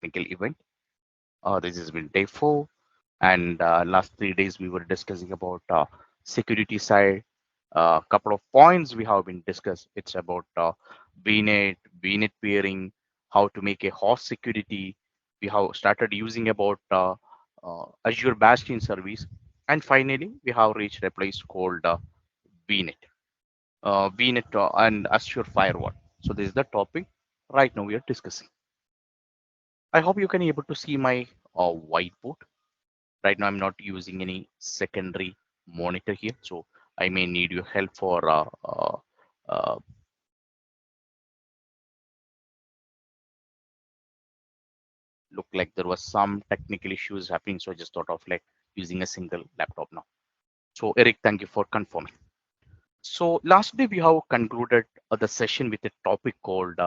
technical event. This has been day 4, and last 3 days we were discussing about security side. A couple of points we have been discussed. It's about VNet peering, how to make a host security. We have started using about Azure Bastion service, and finally we have reached a place called VNet and Azure Firewall. So this is the topic right now we are discussing. I hope you can able to see my whiteboard. Right now, I'm not using any secondary monitor here, so I may need your help for uh, look like there was some technical issues happening, so I just thought of like using a single laptop now. So Eric, thank you for confirming. So last day we have concluded the session with a topic called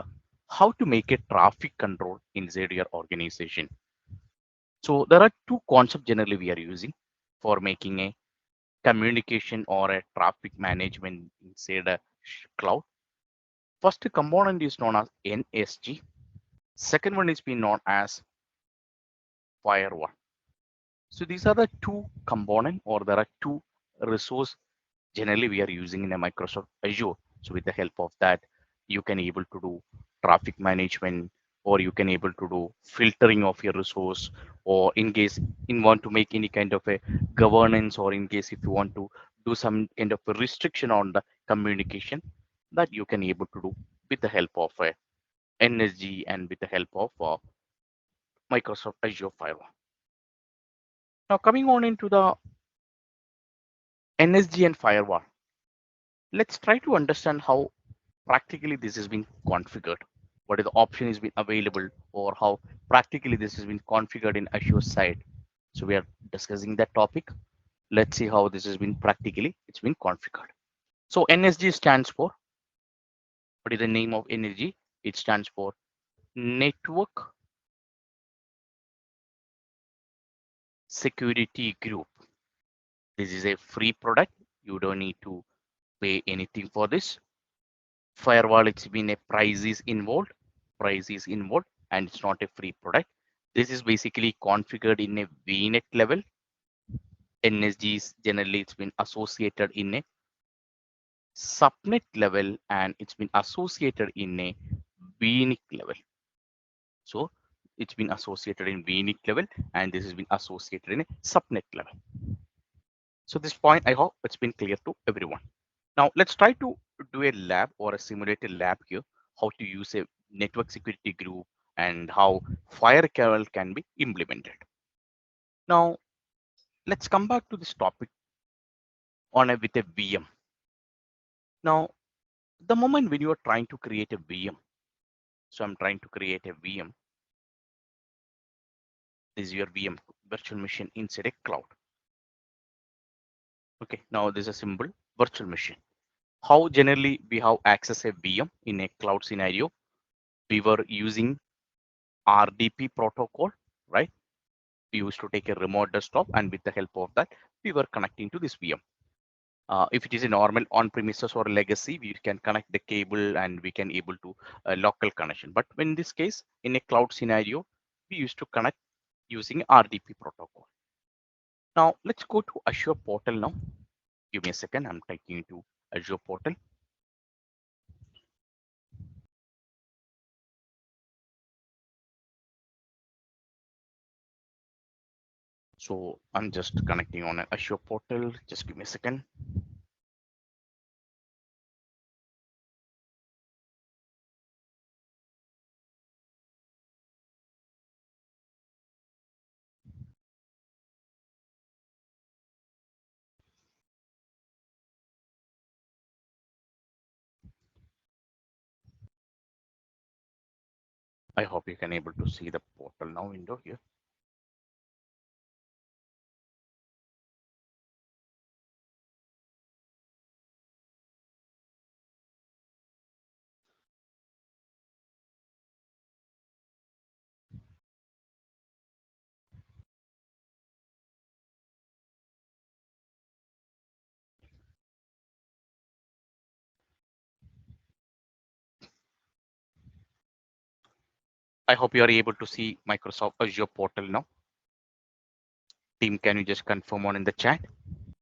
how to make a traffic control inside your organization. So there are two concepts generally we are using for making a communication or a traffic management inside a cloud. First component is known as NSG. Second one is being known as firewall. So these are the two component, or there are two resource generally we are using in a Microsoft Azure. So with the help of that, you can able to do traffic management, or you can able to do filtering of your resource, or in case you want to make any kind of a governance, or in case if you want to do some kind of a restriction on the communication, that you can able to do with the help of a NSG and with the help of Microsoft Azure Firewall. Now coming on into the NSG and Firewall, let's try to understand how practically this has been configured. What is the option is been available, or how practically this has been configured in Azure side. So we are discussing that topic. Let's see how this has been practically it's been configured. So NSG stands for, what is the name of NSG? It stands for Network Security Group. This is a free product. You don't need to pay anything for this. Firewall, it's been a price is involved, and it's not a free product. This is basically configured in a VNet level. NSGs generally it's been associated in a subnet level, and it's been associated in a VNet level. So it's been associated in VNet level, and this has been associated in a subnet level. So this point, I hope it's been clear to everyone. Now let's try to do a lab or a simulated lab here, how to use a network security group and how firewall can be implemented. Now let's come back to this topic with a VM. Now the moment when you are trying to create a VM, so I'm trying to create a VM. This is your VM virtual machine inside a cloud. Okay, now there's a simple virtual machine. How generally we have access a VM in a cloud scenario? We were using RDP protocol, right? We used to take a remote desktop, and with the help of that, we were connecting to this VM. If it is a normal on-premises or legacy, we can connect the cable and we can able to local connection. But in this case, in a cloud scenario, we used to connect using RDP protocol. Now let's go to Azure portal now. Give me a second. I'm taking you to Azure portal. So I'm just connecting on an Azure portal. Just give me a second. I hope you can able to see the portal now window here. I hope you are able to see Microsoft Azure portal now. Team, can you just confirm on in the chat?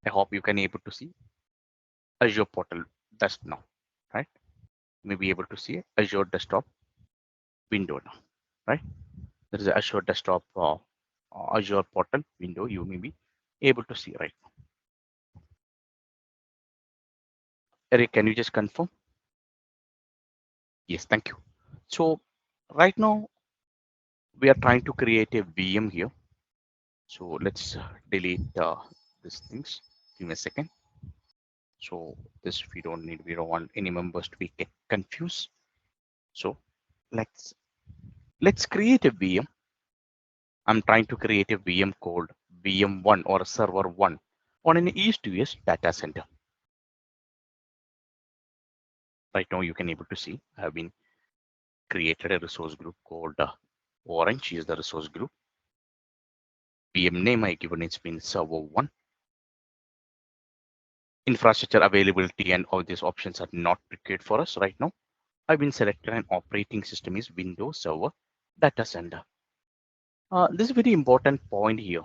I hope you can able to see Azure portal just now, right? You may be able to see Azure desktop window now, right? There is a Azure desktop Azure portal window you may be able to see right now. Eric, can you just confirm? Yes, thank you. So right now we are trying to create a VM here. So let's delete these things. Give me a second. So this we don't want any members to be get confused. So let's create a VM. I'm trying to create a VM called VM1 or server 1 on an East US data center. Right now you can able to see I have been created a resource group called Orange is the resource group. VM name I given it's been server 1. Infrastructure availability and all these options are not prepared for us right now. I've been selected an operating system is Windows Server Data Center. This is a very important point here.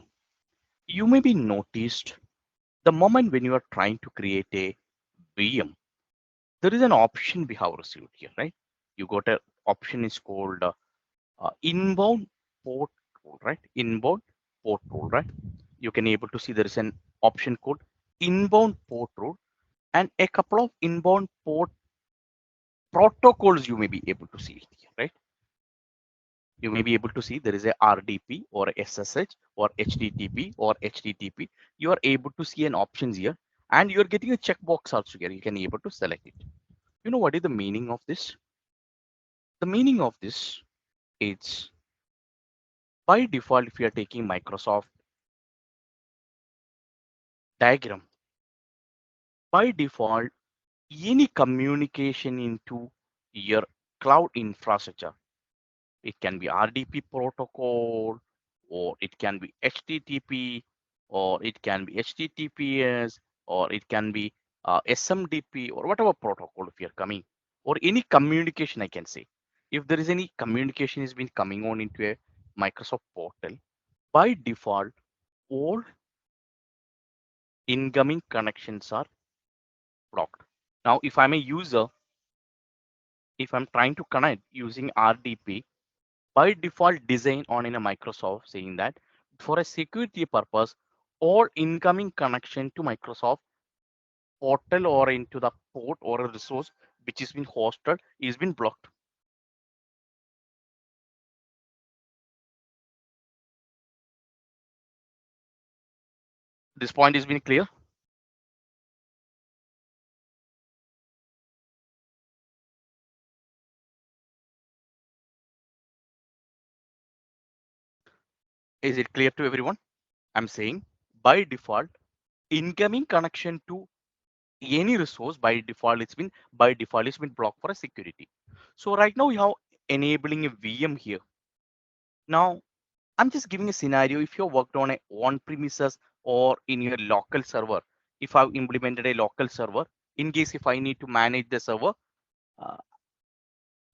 You may be noticed the moment when you are trying to create a VM, there is an option we have received here, right? You got a option is called inbound port rule, right? Inbound port rule, right? You can able to see there is an option called inbound port rule and a couple of inbound port protocols you may be able to see here, right? You may be able to see there is a RDP or a SSH or HTTP or HTTP. You are able to see an options here and you're getting a checkbox also here. You can able to select it. You know what is the meaning of this? The meaning of this is by default, if you are taking Microsoft diagram, by default, any communication into your cloud infrastructure, it can be RDP protocol, or it can be HTTP, or it can be HTTPS, or it can be SMDP, or whatever protocol if you're coming, or any communication I can say. If there is any communication has been coming on into a Microsoft portal, by default, all incoming connections are blocked. Now, if I'm a user, if I'm trying to connect using RDP, by default design on in a Microsoft saying that for a security purpose, all incoming connection to Microsoft portal or into the port or a resource which has been hosted is been blocked. This point has been clear. Is it clear to everyone? I'm saying by default, incoming connection to any resource by default it's been blocked for a security. So right now we have enabling a VM here. Now I'm just giving a scenario. If you worked on a on-premises or in your local server, if I've implemented a local server, in case if I need to manage the server, uh,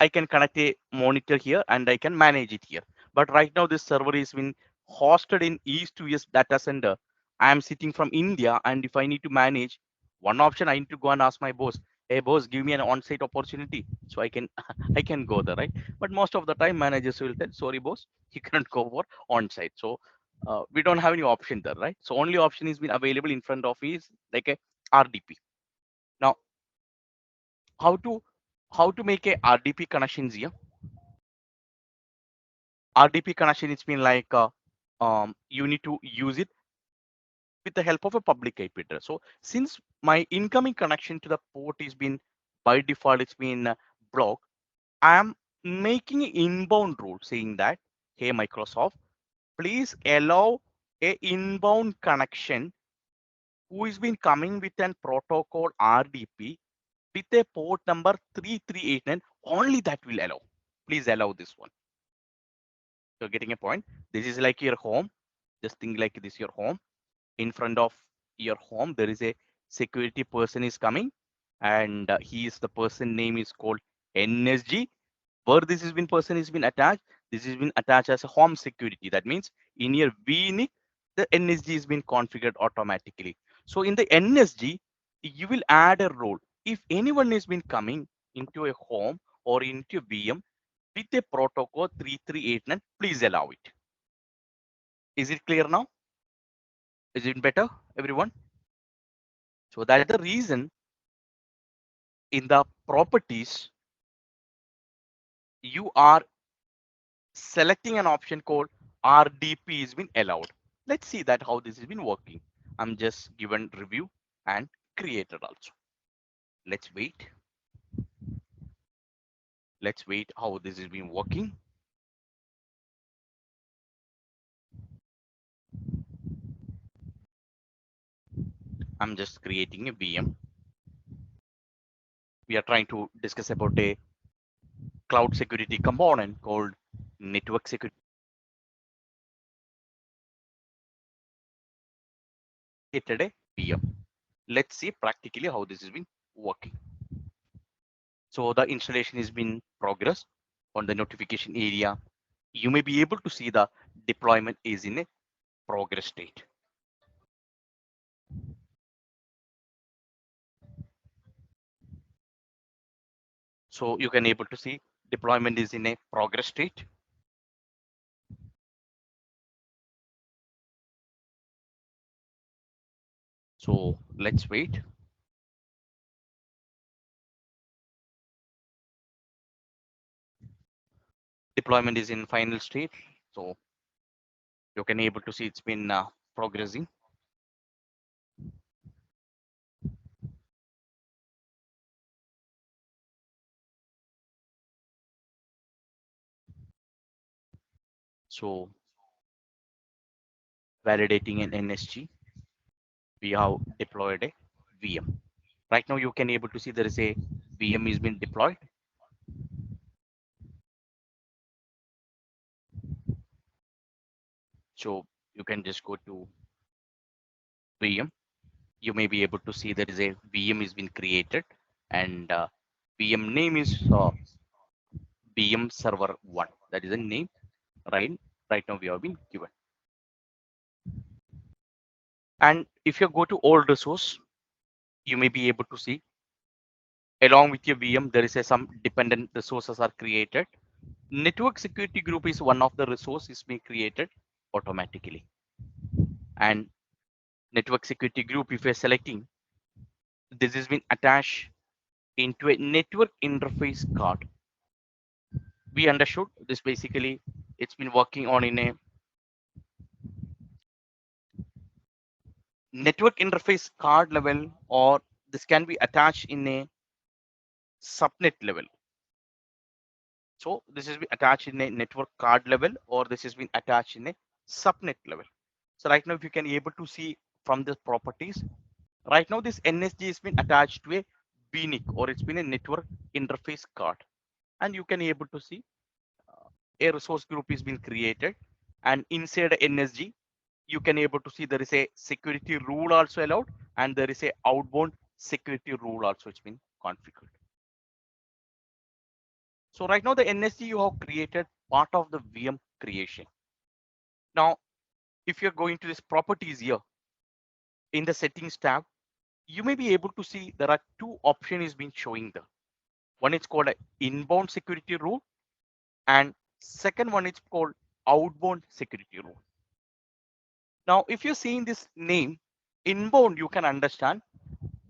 I can connect a monitor here and I can manage it here. But right now this server is been hosted in East US data center. I am sitting from India, and if I need to manage one option, I need to go and ask my boss, hey boss, give me an on-site opportunity so I can I can go there, right? But most of the time managers will tell, sorry boss, you cannot go for on-site. So we don't have any option there, right? So only option is been available in front of is like a RDP. Now how to make a RDP connections here? RDP connection, it's been like you need to use it with the help of a public IP address. So since my incoming connection to the port is been by default, it's been blocked, I am making an inbound rule saying that, hey Microsoft, please allow a inbound connection who is been coming with an protocol RDP with a port number 3389. Only that will allow. Please allow this one. You're getting a point. This is like your home. Just think like this your home. In front of your home there is a security person is coming, and he is the person name is called NSG. Where this has been person has been attached, This has been attached as a home security. That means in your VNIC, the NSG has been configured automatically. So in the NSG, you will add a role. If anyone has been coming into a home or into a VM with a protocol 3389, please allow it. Is it clear now? Is it better, everyone? So that's the reason in the properties, you are selecting an option called RDP has been allowed. Let's see that how this has been working. I'm just given review and created also. Let's wait. Let's wait how this has been working. I'm just creating a VM. We are trying to discuss about a cloud security component called network security. Created a VM. Let's see practically how this has been working. So the installation has been progress on the notification area. You may be able to see the deployment is in a progress state. So you can able to see deployment is in a progress state. So let's wait. Deployment is in final state. So you can able to see it's been progressing. So validating an NSG, we have deployed a VM. Right now you can able to see there is a VM is been deployed. So you can just go to VM. You may be able to see there is a VM has been created, and VM name is VM server 1. That is a name, right? Right now we have been given. And if you go to all resource, you may be able to see along with your VM, there is some dependent resources are created. Network security group is one of the resources being created automatically. And network security group, if you're selecting, this has been attached into a network interface card. We understood this basically, it's been working on in a network interface card level, or this can be attached in a subnet level. So this has been attached in a network card level, or this has been attached in a subnet level. So right now, if you can able to see from the properties, right now this NSG has been attached to a BNIC, or it's been a network interface card, and you can able to see a resource group is been created, and inside NSG, you can able to see there is a security rule also allowed, and there is a outbound security rule also it's been configured. So right now the NSG you have created part of the VM creation. Now, if you're going to this properties here in the settings tab, you may be able to see there are two options been showing there. One is called a inbound security rule, and second one is called outbound security rule. Now, if you're seeing this name inbound, you can understand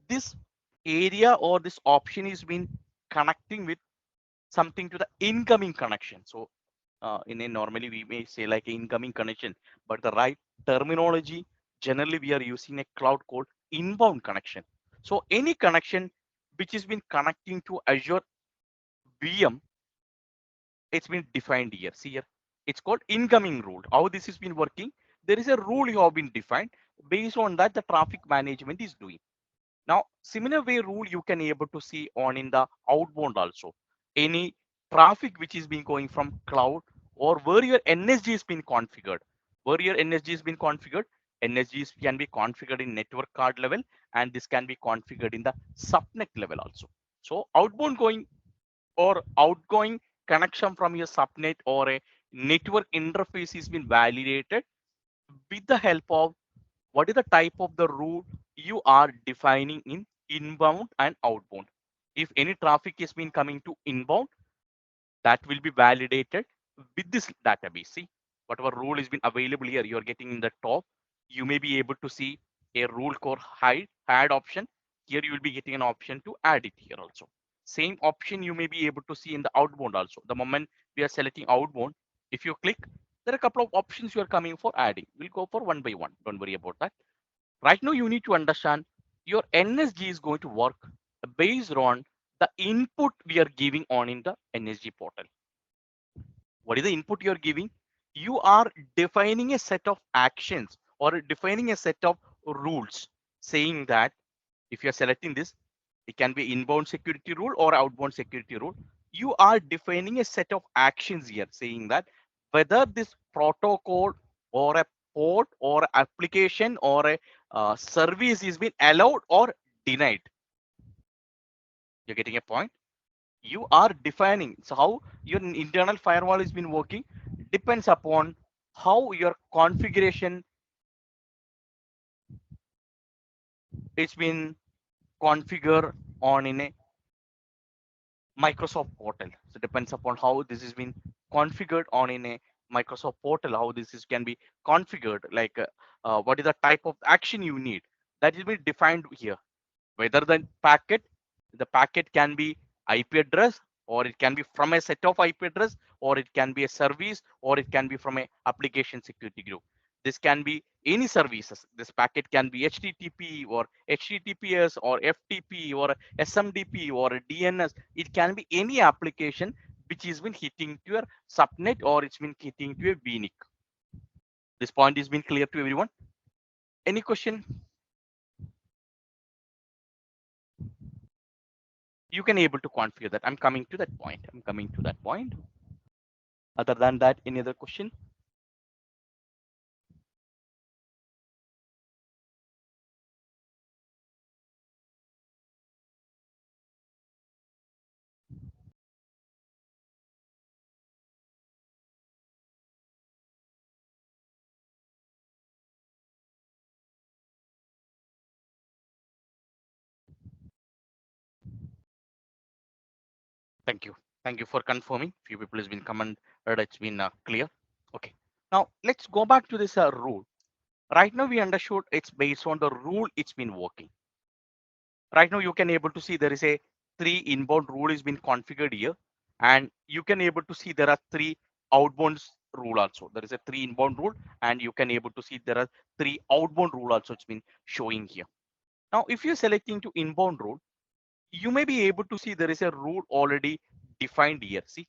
this area or this option is been connecting with something to the incoming connection. So in a normally we may say like incoming connection, but the right terminology, generally we are using a cloud called inbound connection. So any connection which has been connecting to Azure VM, it's been defined here. See here, it's called incoming rule. How this has been working, there is a rule you have been defined. Based on that, the traffic management is doing. Now, similar way rule you can able to see on in the outbound also. Any traffic which is being going from cloud, or where your NSG is being configured. Where your NSG is being configured, NSGs can be configured in network card level, and this can be configured in the subnet level also. So outbound going or outgoing connection from your subnet or a network interface has been validated with the help of what is the type of the rule you are defining in inbound and outbound. If any traffic is been coming to inbound, that will be validated with this database. See, whatever rule has been available here, you are getting in the top. You may be able to see a rule core hide add option. Here you will be getting an option to add it here also. Same option you may be able to see in the outbound also. The moment we are selecting outbound, if you click, there are a couple of options you are coming for adding. We'll go for one by one. Don't worry about that. Right now, you need to understand your NSG is going to work based on the input we are giving on in the NSG portal. What is the input you're giving? You are defining a set of actions or defining a set of rules saying that if you're selecting this, it can be inbound security rule or outbound security rule. You are defining a set of actions here saying that whether this protocol or a port or application or a service is being allowed or denied. You're getting a point? You are defining. So how your internal firewall has been working depends upon how your configuration it's been configured on in a Microsoft portal. So it depends upon how this has been configured on in a Microsoft portal, how this is can be configured, like what is the type of action you need that will be defined here. Whether the packet can be IP address, or it can be from a set of IP address, or it can be a service, or it can be from a application security group. This can be any services. This packet can be HTTP or HTTPS or FTP or SMDP or a DNS. It can be any application which has been hitting to your subnet or it's been hitting to a VNIC. This point has been clear to everyone. Any question? You can able to configure that. I'm coming to that point. I'm coming to that point. Other than that, any other question? Thank you. Thank you for confirming. Few people has been commented. It's been clear. Okay. Now let's go back to this rule. Right now we understood it's based on the rule it's been working. Right now you can able to see there is a three inbound rule is been configured here, and you can able to see there are three outbound rule also. There is a three inbound rule, and you can able to see there are three outbound rule also. It's been showing here. Now, if you're selecting to inbound rule, you may be able to see there is a rule already defined here. See,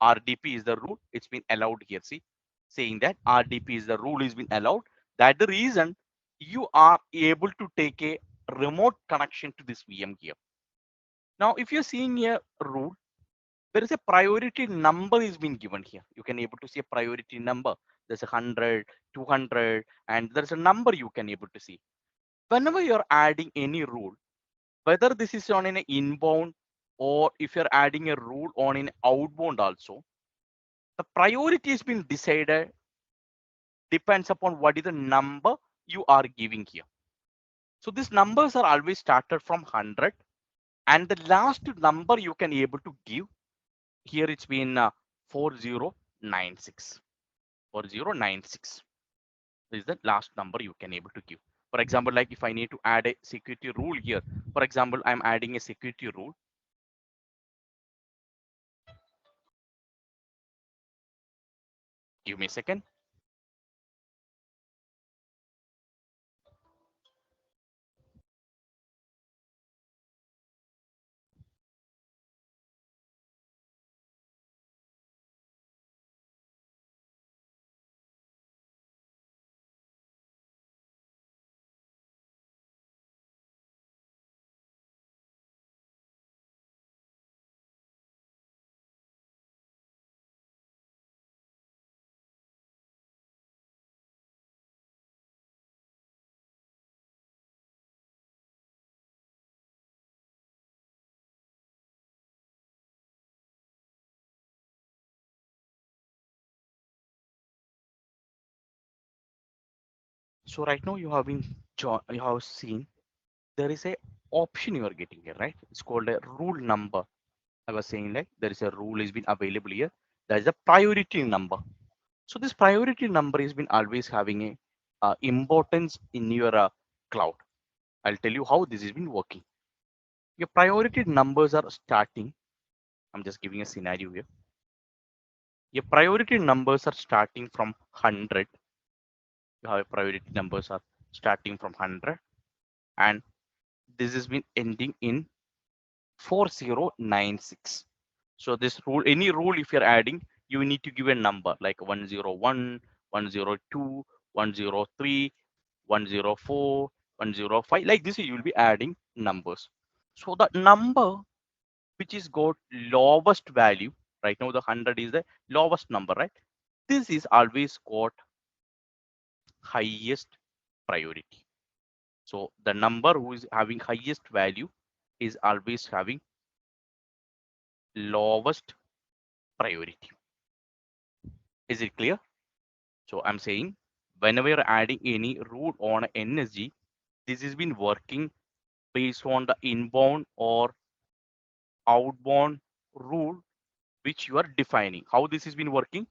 RDP is the rule. It's been allowed here. See, saying that RDP is the rule is been allowed. That the reason you are able to take a remote connection to this VM here. Now, if you're seeing a rule, there is a priority number is being given here. You can able to see a priority number. There's 100, 200, and there's a number you can able to see. Whenever you're adding any rule, whether this is on an inbound or if you're adding a rule on an outbound also, the priority has been decided depends upon what is the number you are giving here. So these numbers are always started from 100, and the last number you can able to give here it's been 4096. 4096 is the last number you can able to give. For example, like if I need to add a security rule here, for example, I'm adding a security rule. Give me a second. So right now you have you have seen there is a option you are getting here, right? It's called a rule number. I was saying like there is a rule has been available here. There is a priority number. So this priority number has been always having a importance in your cloud. I'll tell you how this has been working. Your priority numbers are starting. I'm just giving a scenario here. Your priority numbers are starting from 100. You have a priority numbers are starting from 100, and this has been ending in 4096. So this rule, any rule if you're adding, you need to give a number like 101, 102, 103, 104, 105. Like this, you will be adding numbers. So the number which is got lowest value, right now the 100 is the lowest number, right? This is always got highest priority. So the number who is having highest value is always having lowest priority. Is it clear? So I'm saying whenever you're adding any rule on NSG, this has been working based on the inbound or outbound rule which you are defining. How this has been working?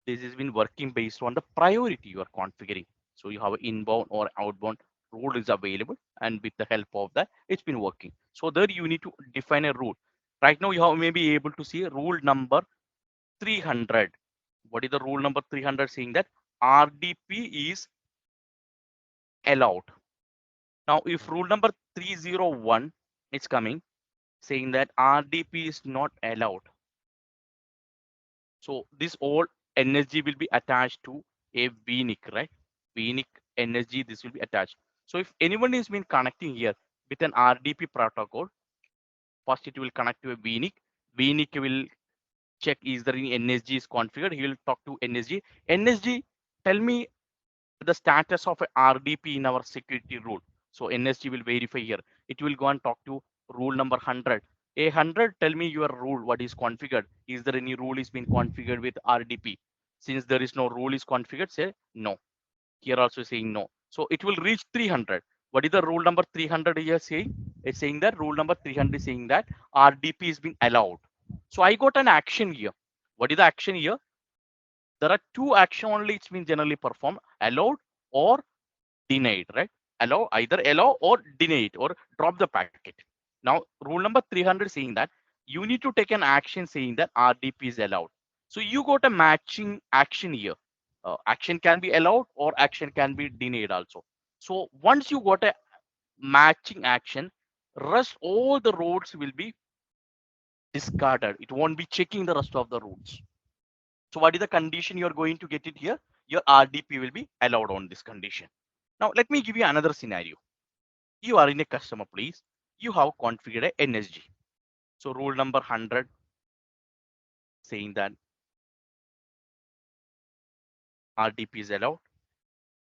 This has been working based on the priority you are configuring. So you have inbound or outbound rule is available, and with the help of that, it's been working. So there you need to define a rule. Right now you have maybe able to see rule number 300. What is the rule number 300 saying that RDP is allowed. Now, if rule number 301 is coming saying that RDP is not allowed, so this all energy will be attached to a VNIC, right? VNIC energy, this will be attached. So if anyone is been connecting here with an RDP protocol, first it will connect to a VNIC. VNIC will check is there any NSG is configured. He will talk to NSG. NSG, tell me the status of a RDP in our security rule. So NSG will verify here. It will go and talk to rule number 100. A 100, tell me your rule, what is configured. Is there any rule is been configured with RDP? Since there is no rule is configured, say no. Here also saying no. So it will reach 300. What is the rule number 300 here saying? It's saying that rule number 300 is saying that RDP is being allowed. So I got an action here. What is the action here? There are two action only it's been generally performed, allowed or denied, right? Allow, either allow or deny it or drop the packet. Now rule number 300 saying that you need to take an action saying that RDP is allowed. So you got a matching action here. Action can be allowed or action can be denied also. So once you got a matching action, rest all the roads will be discarded. It won't be checking the rest of the routes. So what is the condition you're going to get it here? Your RDP will be allowed on this condition. Now let me give you another scenario. You are in a customer place. You have configured a NSG. So rule number 100 saying that RDP is allowed.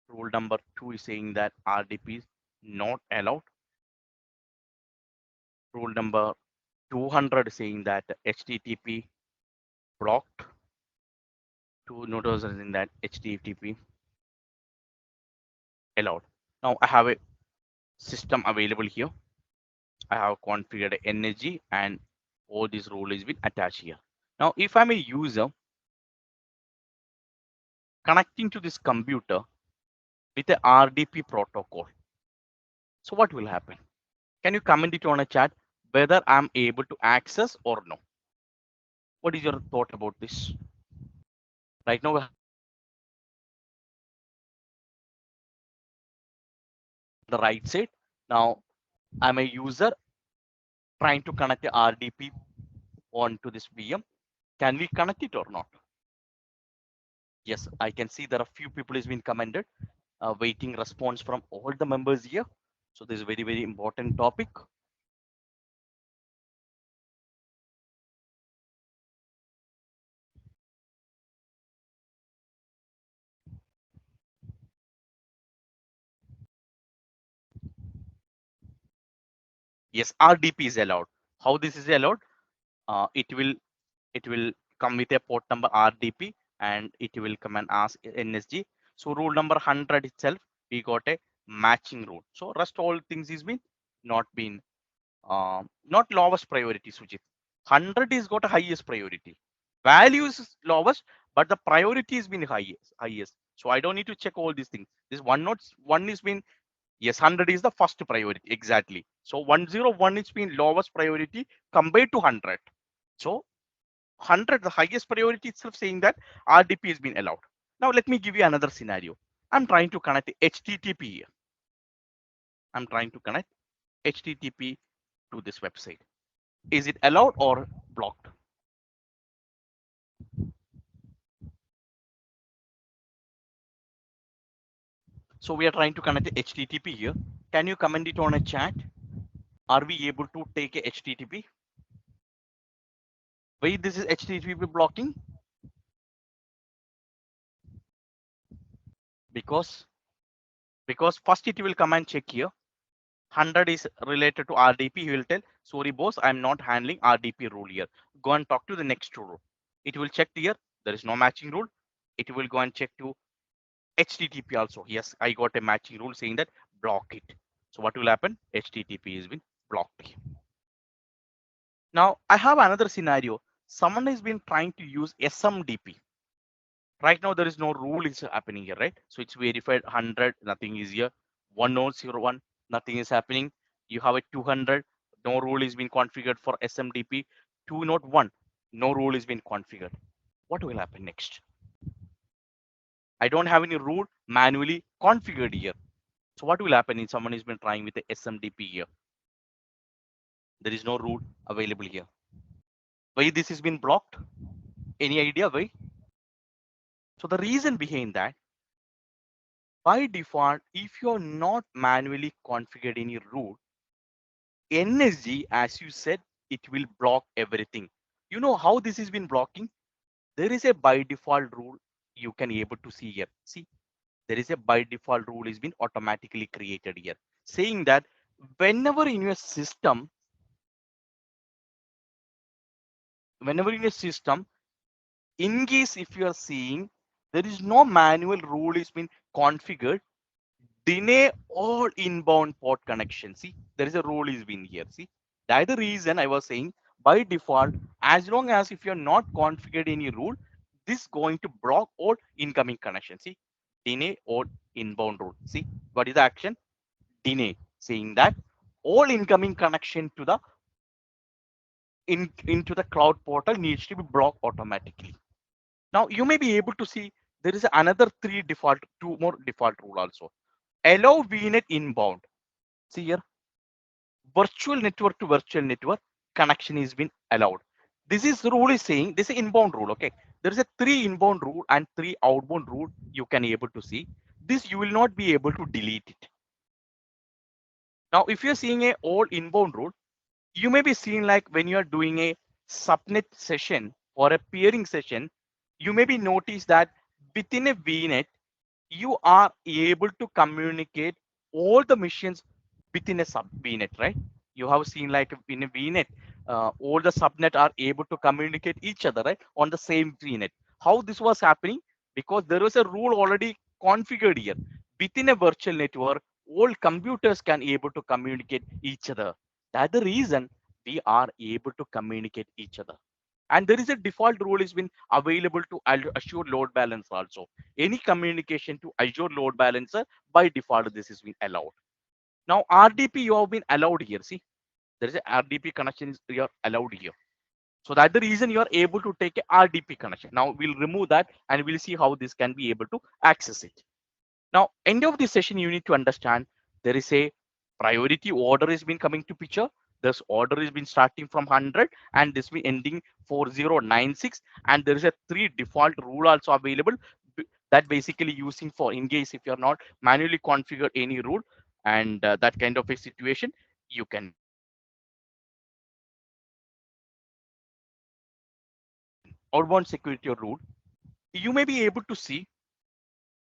Rule number 2 is saying that RDP is not allowed. Rule number 200 saying that HTTP blocked. Two notices in that HTTP allowed. Now I have a system available here. I have configured energy and all these rules is been attached here. Now, if I'm a user connecting to this computer with a RDP protocol, so what will happen? Can you comment it on a chat whether I'm able to access or no? What is your thought about this? Right now, the right side. Now, I'm a user trying to connect the RDP onto this VM. Can we connect it or not? Yes, I can see there are few people has been commented, waiting response from all the members here. So this is very, very important topic. Yes, RDP is allowed. How this is allowed? It will come with a port number RDP and it will come and ask NSG. So rule number 100 itself, we got a matching rule. So rest all things is been not been not lowest priority, Sujit. 100 is got a highest priority. Value is lowest, but the priority has been highest. So I don't need to check all these things. This one is been, yes, 100 is the first priority. Exactly. So 101 is been lowest priority compared to 100. So 100, the highest priority itself, saying that RDP has been allowed. Now let me give you another scenario. I'm trying to connect HTTP here. I'm trying to connect HTTP to this website. Is it allowed or blocked? So we are trying to connect HTTP here. Can you comment it on a chat? Are we able to take a HTTP? Why this is HTTP blocking? Because first it will come and check here. 100 is related to RDP. He will tell, sorry boss, I'm not handling RDP rule here. Go and talk to the next rule. It will check here. There is no matching rule. It will go and check to HTTP also. Yes, I got a matching rule saying that block it. So what will happen? HTTP has been blocked. Now I have another scenario. Someone has been trying to use SMDP. Right now there is no rule is happening here, right? So it's verified 100, nothing is here. 1001, nothing is happening. You have a 200, no rule is being configured for SMDP. 201, no rule is being configured. What will happen next? I don't have any rule manually configured here. So what will happen if someone has been trying with the SMDP here? There is no rule available here. Why this has been blocked? Any idea why? So the reason behind that, by default, if you're not manually configured any rule, NSG, as you said, it will block everything. You know how this has been blocking? There is a by default rule you can able to see here. See, there is a by default rule has been automatically created here, saying that whenever in your system, in case if you are seeing there is no manual rule is been configured, deny all inbound port connection. See, there is a rule is been here. See, that's the reason I was saying by default, as long as if you're not configured any rule, this going to block all incoming connection. See, deny all inbound rule. See, what is the action? Deny, saying that all incoming connection to the into the cloud portal needs to be blocked automatically. Now you may be able to see there is another two more default rule also. Allow VNet inbound. See here, virtual network to virtual network connection is been allowed. This is the rule is saying this is inbound rule. Okay, there is a 3 inbound rule and 3 outbound rule. You can able to see this. You will not be able to delete it. Now, if you're seeing a all inbound rule, you may be seeing like when you are doing a subnet session or a peering session, you may be noticed that within a VNet, you are able to communicate all the machines within a sub VNet, right? You have seen like in a VNet, all the subnet are able to communicate each other, right? On the same VNet. How this was happening? Because there was a rule already configured here. Within a virtual network, all computers can able to communicate each other. That's the reason we are able to communicate each other. And there is a default rule has been available to Azure load balancer also. Any communication to Azure load balancer, by default this is being allowed. Now RDP you have been allowed here. See, there is a RDP connection is you are allowed here. So that's the reason you are able to take a RDP connection. Now we'll remove that and we'll see how this can be able to access it. Now, end of this session, you need to understand there is a priority order has been coming to picture. This order has been starting from 100 and this will ending 4096. And there is a 3 default rule also available that basically using for in case if you're not manually configure any rule and that kind of a situation, you can outbound security rule. You may be able to see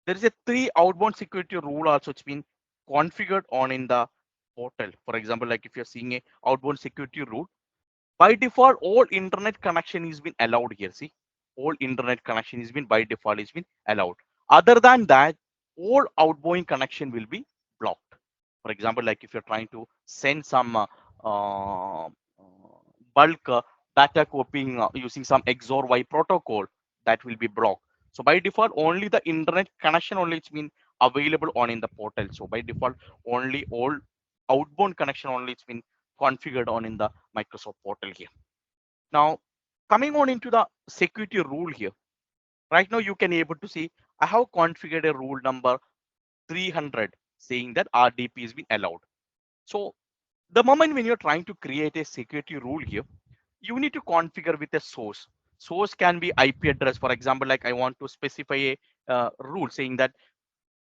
there is a 3 outbound security rule also it's been configured on in the portal. For example, like if you're seeing a outbound security rule, by default all internet connection is been allowed here. See, all internet connection is been by default is been allowed. Other than that, all outgoing connection will be blocked. For example, like if you're trying to send some uh, bulk data copying using some XOR Y protocol, that will be blocked. So by default, only the internet connection only it's been available on in the portal. So by default, only all outbound connection only it's been configured on in the Microsoft portal here. Now, coming on into the security rule here. Right now, you can able to see I have configured a rule number 300 saying that RDP is been allowed. So the moment when you're trying to create a security rule here, you need to configure with a source. Source can be IP address. For example, like I want to specify a rule saying that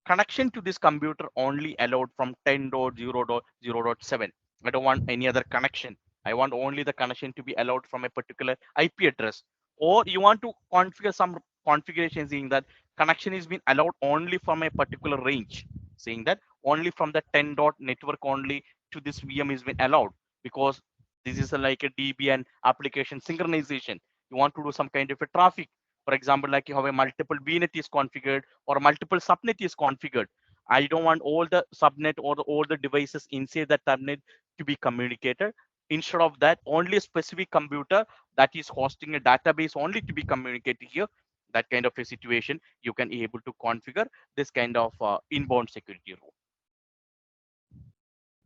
connection to this computer only allowed from 10.0.0.7. I don't want any other connection. I want only the connection to be allowed from a particular IP address. Or you want to configure some configuration saying that connection is being allowed only from a particular range, saying that only from the 10 dot network only to this VM is being allowed, because this is like a DB and application synchronization. You want to do some kind of a traffic. For example, like you have a multiple VNet is configured or multiple subnet is configured. I don't want all the subnet or all the devices inside that subnet to be communicated. Instead of that, only a specific computer that is hosting a database only to be communicated here. That kind of a situation, you can be able to configure this kind of inbound security rule.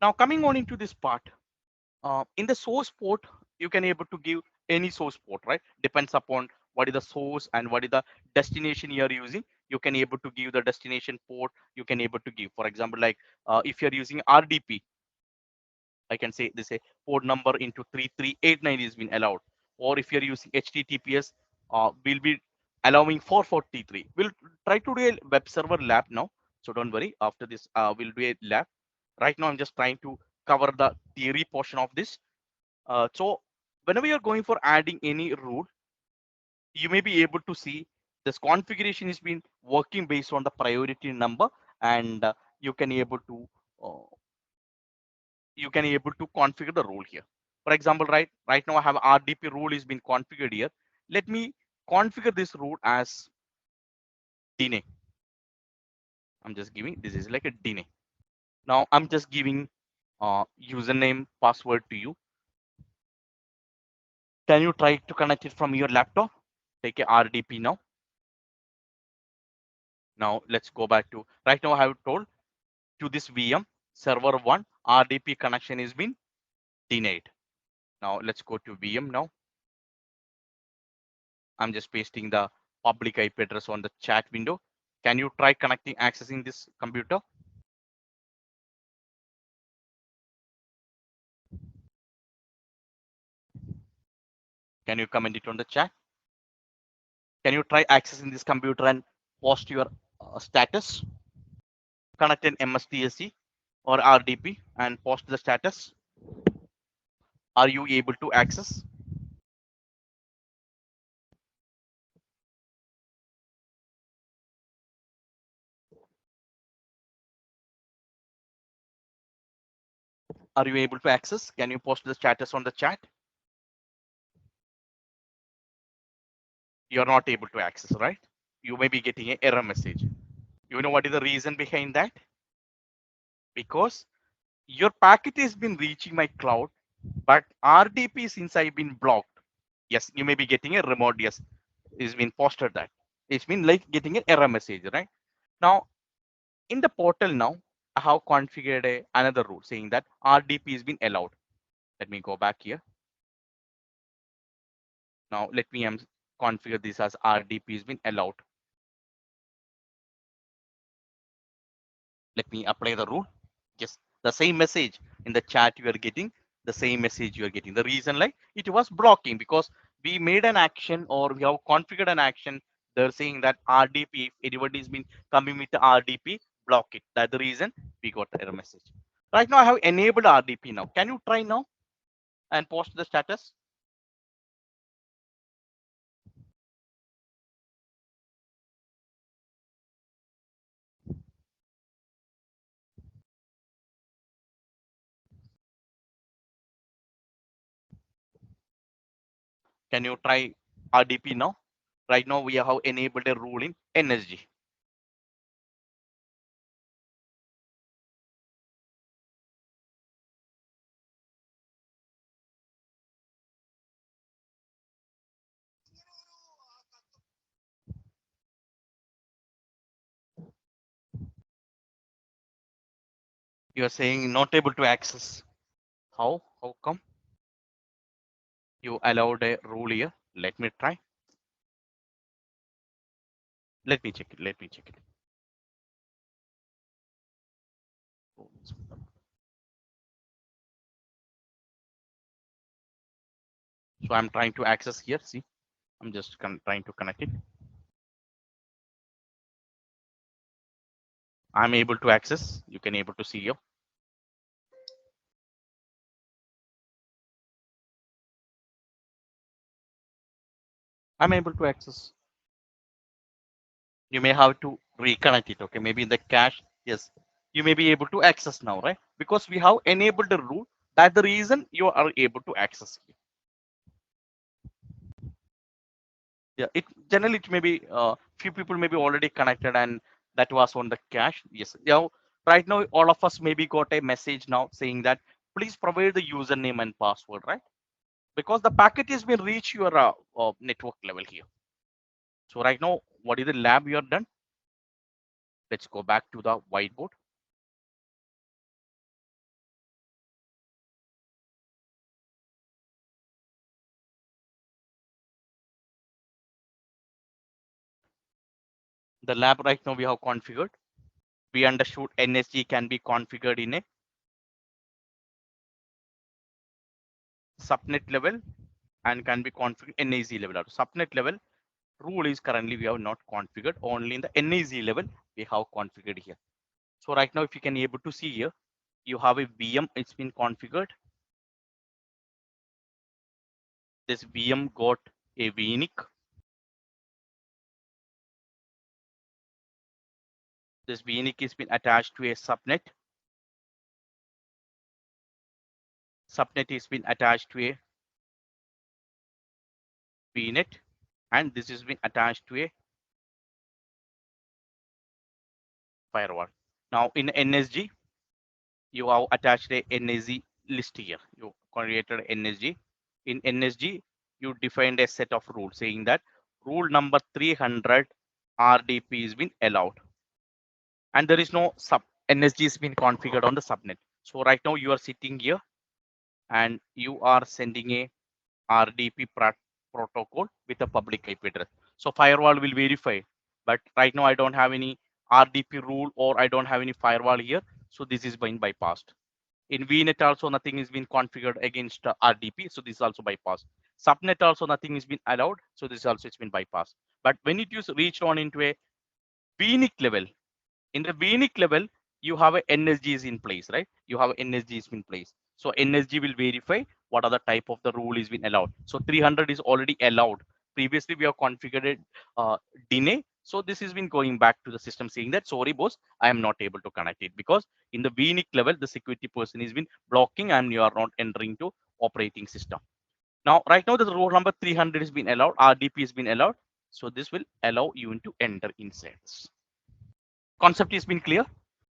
Now coming on into this part, in the source port, you can able to give any source port, right? Depends upon what is the source and what is the destination you are using. You can able to give the destination port. You can able to give, for example, like if you're using RDP, I can say this a port number into 3389 is been allowed. Or if you're using HTTPS, we'll be allowing 443. We'll try to do a web server lab now. So don't worry. After this, we'll do a lab. Right now, I'm just trying to cover the theory portion of this. So whenever you're going for adding any rule, you may be able to see this configuration is been working based on the priority number, and you can able to uh, configure the rule here. For example, right now I have RDP rule is been configured here. Let me configure this rule as deny. I'm just giving this is like a deny. Now I'm just giving username password to you. Can you try to connect it from your laptop? Take a RDP now. Now let's go back to right now. I have told to this VM server 1 RDP connection is been denied. Now let's go to VM now. I'm just pasting the public IP address on the chat window. Can you try connecting accessing this computer? Can you comment it on the chat? Can you try accessing this computer and post your status? Connect an MSTSC or RDP and post the status. Are you able to access? Are you able to access? Can you post the status on the chat? You're not able to access, right? You may be getting an error message. You know what is the reason behind that? Because your packet has been reaching my cloud, but RDP since I've been blocked. Yes, you may be getting a remote. Yes, it's been posted that. It's been like getting an error message, right? Now in the portal now, I have configured another rule saying that RDP has been allowed. Let me go back here. Now let me configure this as RDP has been allowed. Let me apply the rule. Yes, the same message in the chat you are getting, the same message you are getting. The reason like it was blocking because we made an action or we have configured an action. They're saying that RDP, if anybody has been coming with the RDP, block it. That's the reason we got the error message. Right now I have enabled RDP now. Can you try now and post the status? Can you try RDP now? Right now we have enabled a rule in NSG. You are saying not able to access. How? How come? You allowed a rule here. Let me try. Let me check it. Let me check it. So I'm trying to access here. See, I'm just trying to connect it. I'm able to access. You can able to see here. I'm able to access. You may have to reconnect it. Okay, maybe in the cache. Yes, you may be able to access now, right? Because we have enabled the rule. That's the reason you are able to access it. Yeah, it generally it may be few people may be already connected and that was on the cache. Yes, right now all of us maybe got a message now saying that please provide the username and password, right? Because the packet has been reached your network level here. So right now, what is the lab you are done? Let's go back to the whiteboard. The lab right now we have configured. We understood NSG can be configured in a subnet level and can be configured NAZ level. Subnet level rule is currently we have not configured. Only in the NAZ level we have configured here. So right now, if you can able to see here, you have a VM. It's been configured. This VM got a VNIC. This VNIC has been attached to a subnet. Subnet has been attached to a VNet, and this has been attached to a firewall. Now in NSG, you have attached a NSG list here. You created NSG. In NSG, you defined a set of rules saying that rule number 300 RDP is been allowed, and there is no sub NSG has been configured on the subnet. So right now you are sitting here and you are sending a RDP protocol with a public IP address. So firewall will verify, but right now I don't have any RDP rule or I don't have any firewall here. So this is being bypassed. In VNet also nothing is being configured against RDP. So this is also bypassed. Subnet also nothing is been allowed. So this also it's been bypassed. But when it is reached on into a VNIC level, in the VNIC level, you have a NSGs in place, right? You have NSGs in place. So NSG will verify what are the type of the rule is been allowed. So 300 is already allowed. Previously, we have configured DNA. So this has been going back to the system saying that, sorry, boss, I am not able to connect it because in the VNIC level, the security person has been blocking and you are not entering to operating system. Now, right now, the rule number 300 has been allowed. RDP has been allowed. So this will allow you to enter inside this. Concept has been clear.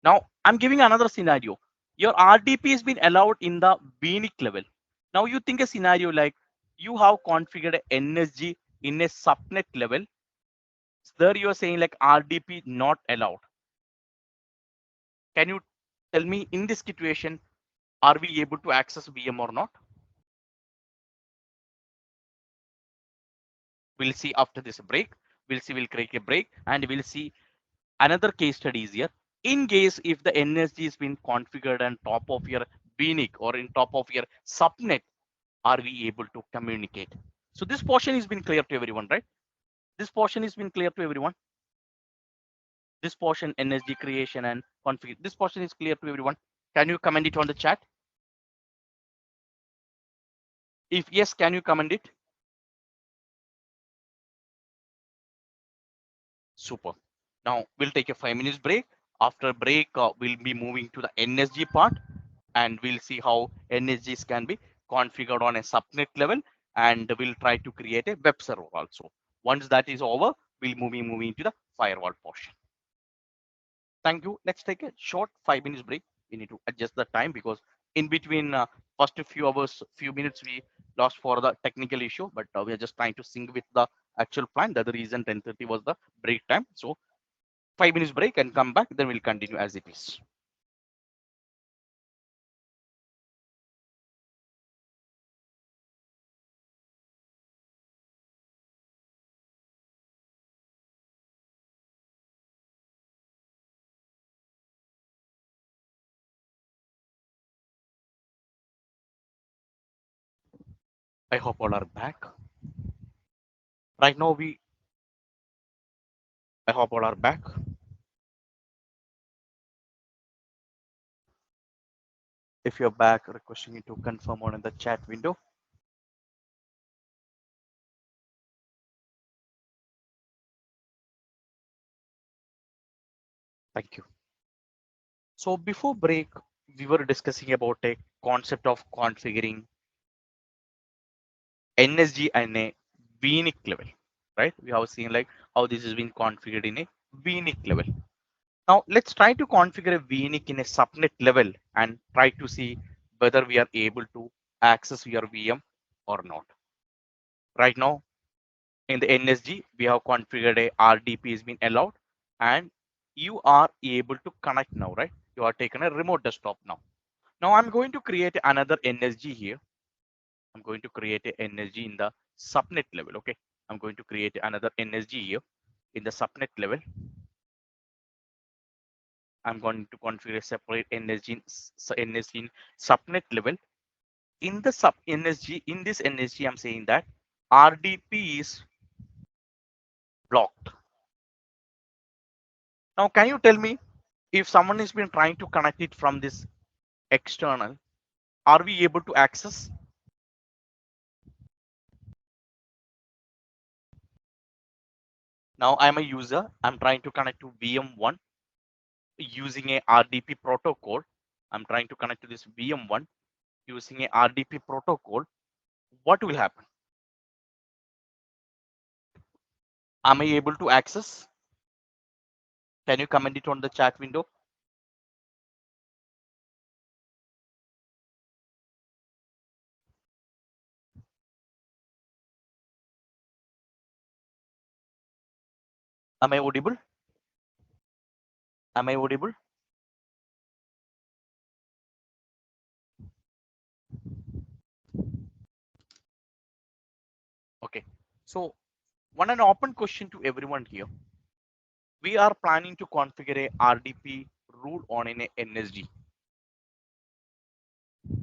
Now I'm giving another scenario. Your RDP has been allowed in the VNIC level. Now you think a scenario like you have configured a NSG in a subnet level. There you are saying like RDP not allowed. Can you tell me in this situation, are we able to access VM or not? We'll see after this break. We'll see, we'll create a break and we'll see another case study is here. In case if the NSG has been configured on top of your VNIC or in top of your subnet, are we able to communicate? So this portion has been clear to everyone, right? This portion has been clear to everyone. This portion NSG creation and config. This portion is clear to everyone. Can you comment it on the chat? If yes, can you comment it? Super. Now we'll take a 5 minutes break. After break, we'll be moving to the NSG part and we'll see how NSGs can be configured on a subnet level and we'll try to create a web server also. Once that is over, we'll moving to the firewall portion. Thank you. Let's take a short 5 minutes break. We need to adjust the time because in between first few hours, few minutes we lost for the technical issue, but we are just trying to sync with the actual plan. That's the reason 10:30 was the break time. So 5 minutes break and come back, then we'll continue as it is. I hope all are back. Right now I hope all are back. If you're back, requesting you to confirm on in the chat window. Thank you. So before break, we were discussing about a concept of configuring NSG and a VNIC level, right? We have seen like how this has been configured in a VNIC level. Now let's try to configure a VNIC in a subnet level and try to see whether we are able to access your VM or not. Right now in the NSG, we have configured a RDP has been allowed and you are able to connect now, right? You are taken a remote desktop now. Now I'm going to create another NSG here. I'm going to create a NSG in the subnet level. Okay. I'm going to create another NSG here in the subnet level. I'm going to configure a separate NSG in subnet level. In the sub NSG, in this NSG, I'm saying that RDP is blocked. Now, can you tell me if someone has been trying to connect it from this external, are we able to access? Now I'm a user. I'm trying to connect to VM1 using a RDP protocol. I'm trying to connect to this VM1 using a RDP protocol. What will happen? Am I able to access? Can you comment it on the chat window? Am I audible? Am I audible? Okay. So one an open question to everyone here. We are planning to configure a RDP rule on an NSG.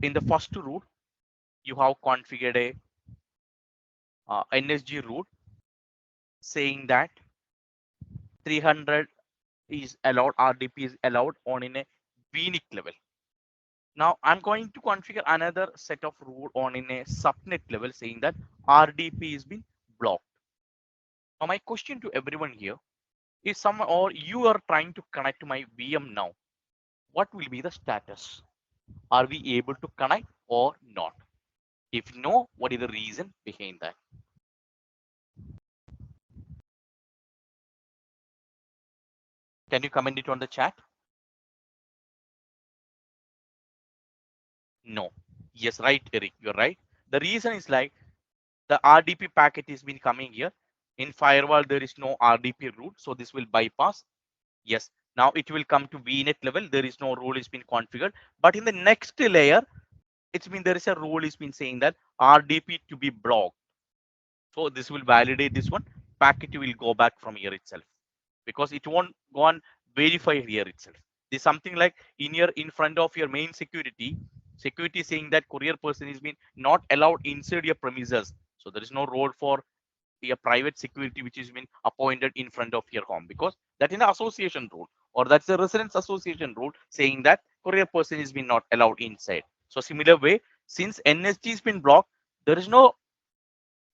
In the first rule, you have configured a NSG rule saying that 300 is allowed, RDP is allowed on in a VNIC level. Now I'm going to configure another set of rule on in a subnet level saying that RDP is being blocked. Now my question to everyone here is someone or you are trying to connect to my VM now. What will be the status? Are we able to connect or not? If no, what is the reason behind that? Can you comment it on the chat? No. Yes, right, Eric, you're right. The reason is like the RDP packet is been coming here. In firewall, there is no RDP route, so this will bypass. Yes, now it will come to VNet level. There is no rule is been configured, but in the next layer, it's been there is a rule is been saying that RDP to be blocked. So this will validate this one. Packet will go back from here itself because it won't go and verify here itself. There's something like in front of your main security saying that courier person is been not allowed inside your premises. So there is no role for a private security which has been appointed in front of your home because that is an association rule or that's a residence association rule saying that courier person is been not allowed inside. So similar way, since NSG has been blocked, there is no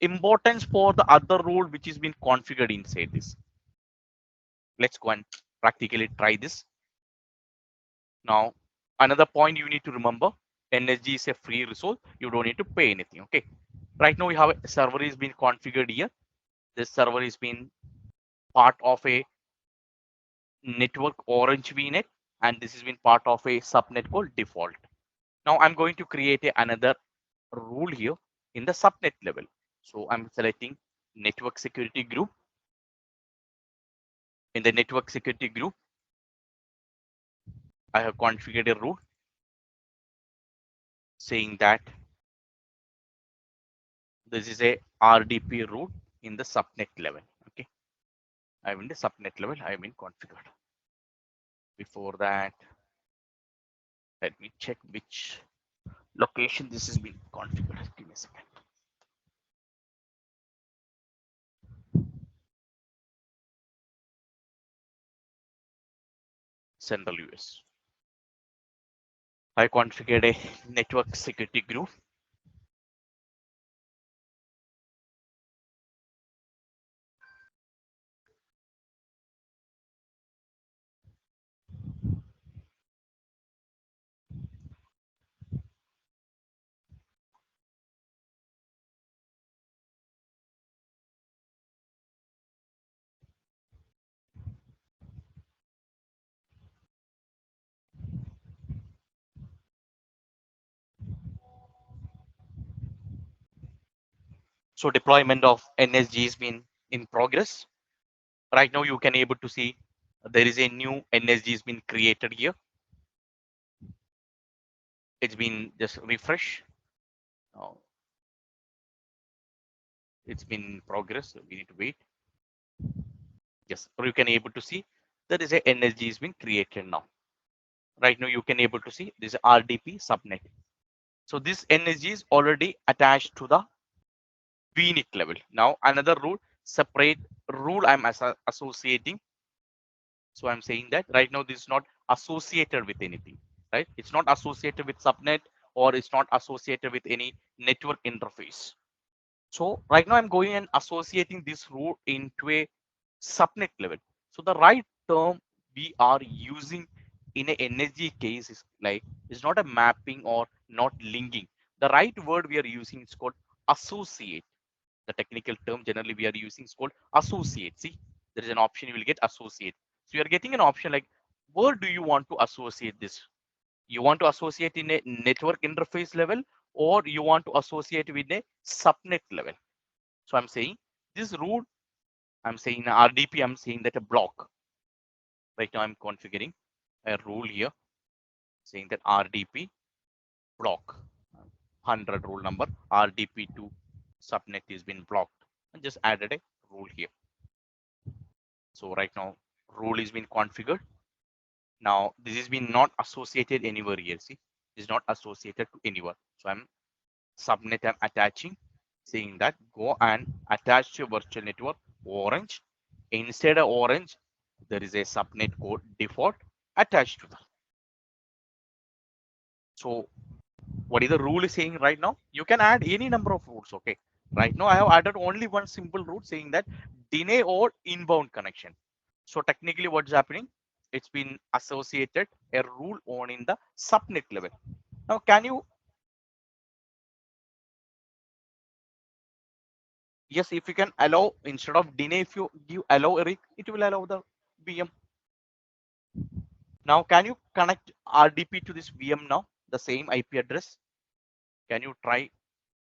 importance for the other rule which has been configured inside this. Let's go and practically try this. Now, another point you need to remember, NSG is a free resource. You don't need to pay anything. Okay. Right now we have a server is being configured here. This server is being part of a network orange VNet, and this has been part of a subnet called default. Now I'm going to create another rule here in the subnet level. So I'm selecting network security group. In the network security group, I have configured a rule saying that this is a RDP route in the subnet level. Okay, I'm in the subnet level. I have been configured. Before that, let me check which location this has been configured. Give me a second. Central US. I configured a network security group. So deployment of NSG has been in progress. Right now, you can able to see there is a new NSG has been created here. It's been just refresh. Now, it's been in progress. So we need to wait. Yes, or you can able to see there is a NSG has been created now. Right now, you can able to see this RDP subnet. So this NSG is already attached to the VNIC level. Now another rule, separate rule I'm associating. So I'm saying that right now this is not associated with anything, right? It's not associated with subnet or it's not associated with any network interface. So right now I'm going and associating this rule into a subnet level. So the right term we are using in a NSG case is like, is not a mapping or not linking. The right word we are using is called associate. The technical term generally we are using is called associate. See, there is an option you will get associate. So you are getting an option like, where do you want to associate this? You want to associate in a network interface level or you want to associate with a subnet level. So I'm saying this route, I'm saying RDP, I'm saying that a block. Right now I'm configuring a rule here saying that RDP block 100 rule number RDP to subnet is been blocked and just added a rule here. So right now rule is been configured. Now this has been not associated anywhere here. See, is not associated to anywhere. So I'm subnet I'm attaching, saying that go and attach to your virtual network orange. Instead of orange, there is a subnet code default attached to that. So what is the rule is saying right now? You can add any number of rules. Okay. Right now I have added only one simple rule saying that deny or inbound connection. So technically what's happening? It's been associated a rule on in the subnet level. Now can you, yes, if you can allow instead of deny, if you give allow Eric, it will allow the VM. Now can you connect RDP to this VM now? The same IP address. Can you try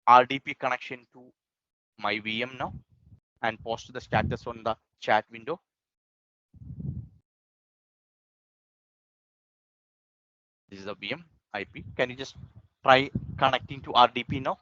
RDP connection to my VM now and post the status on the chat window? This is the VM IP. Can you just try connecting to RDP now?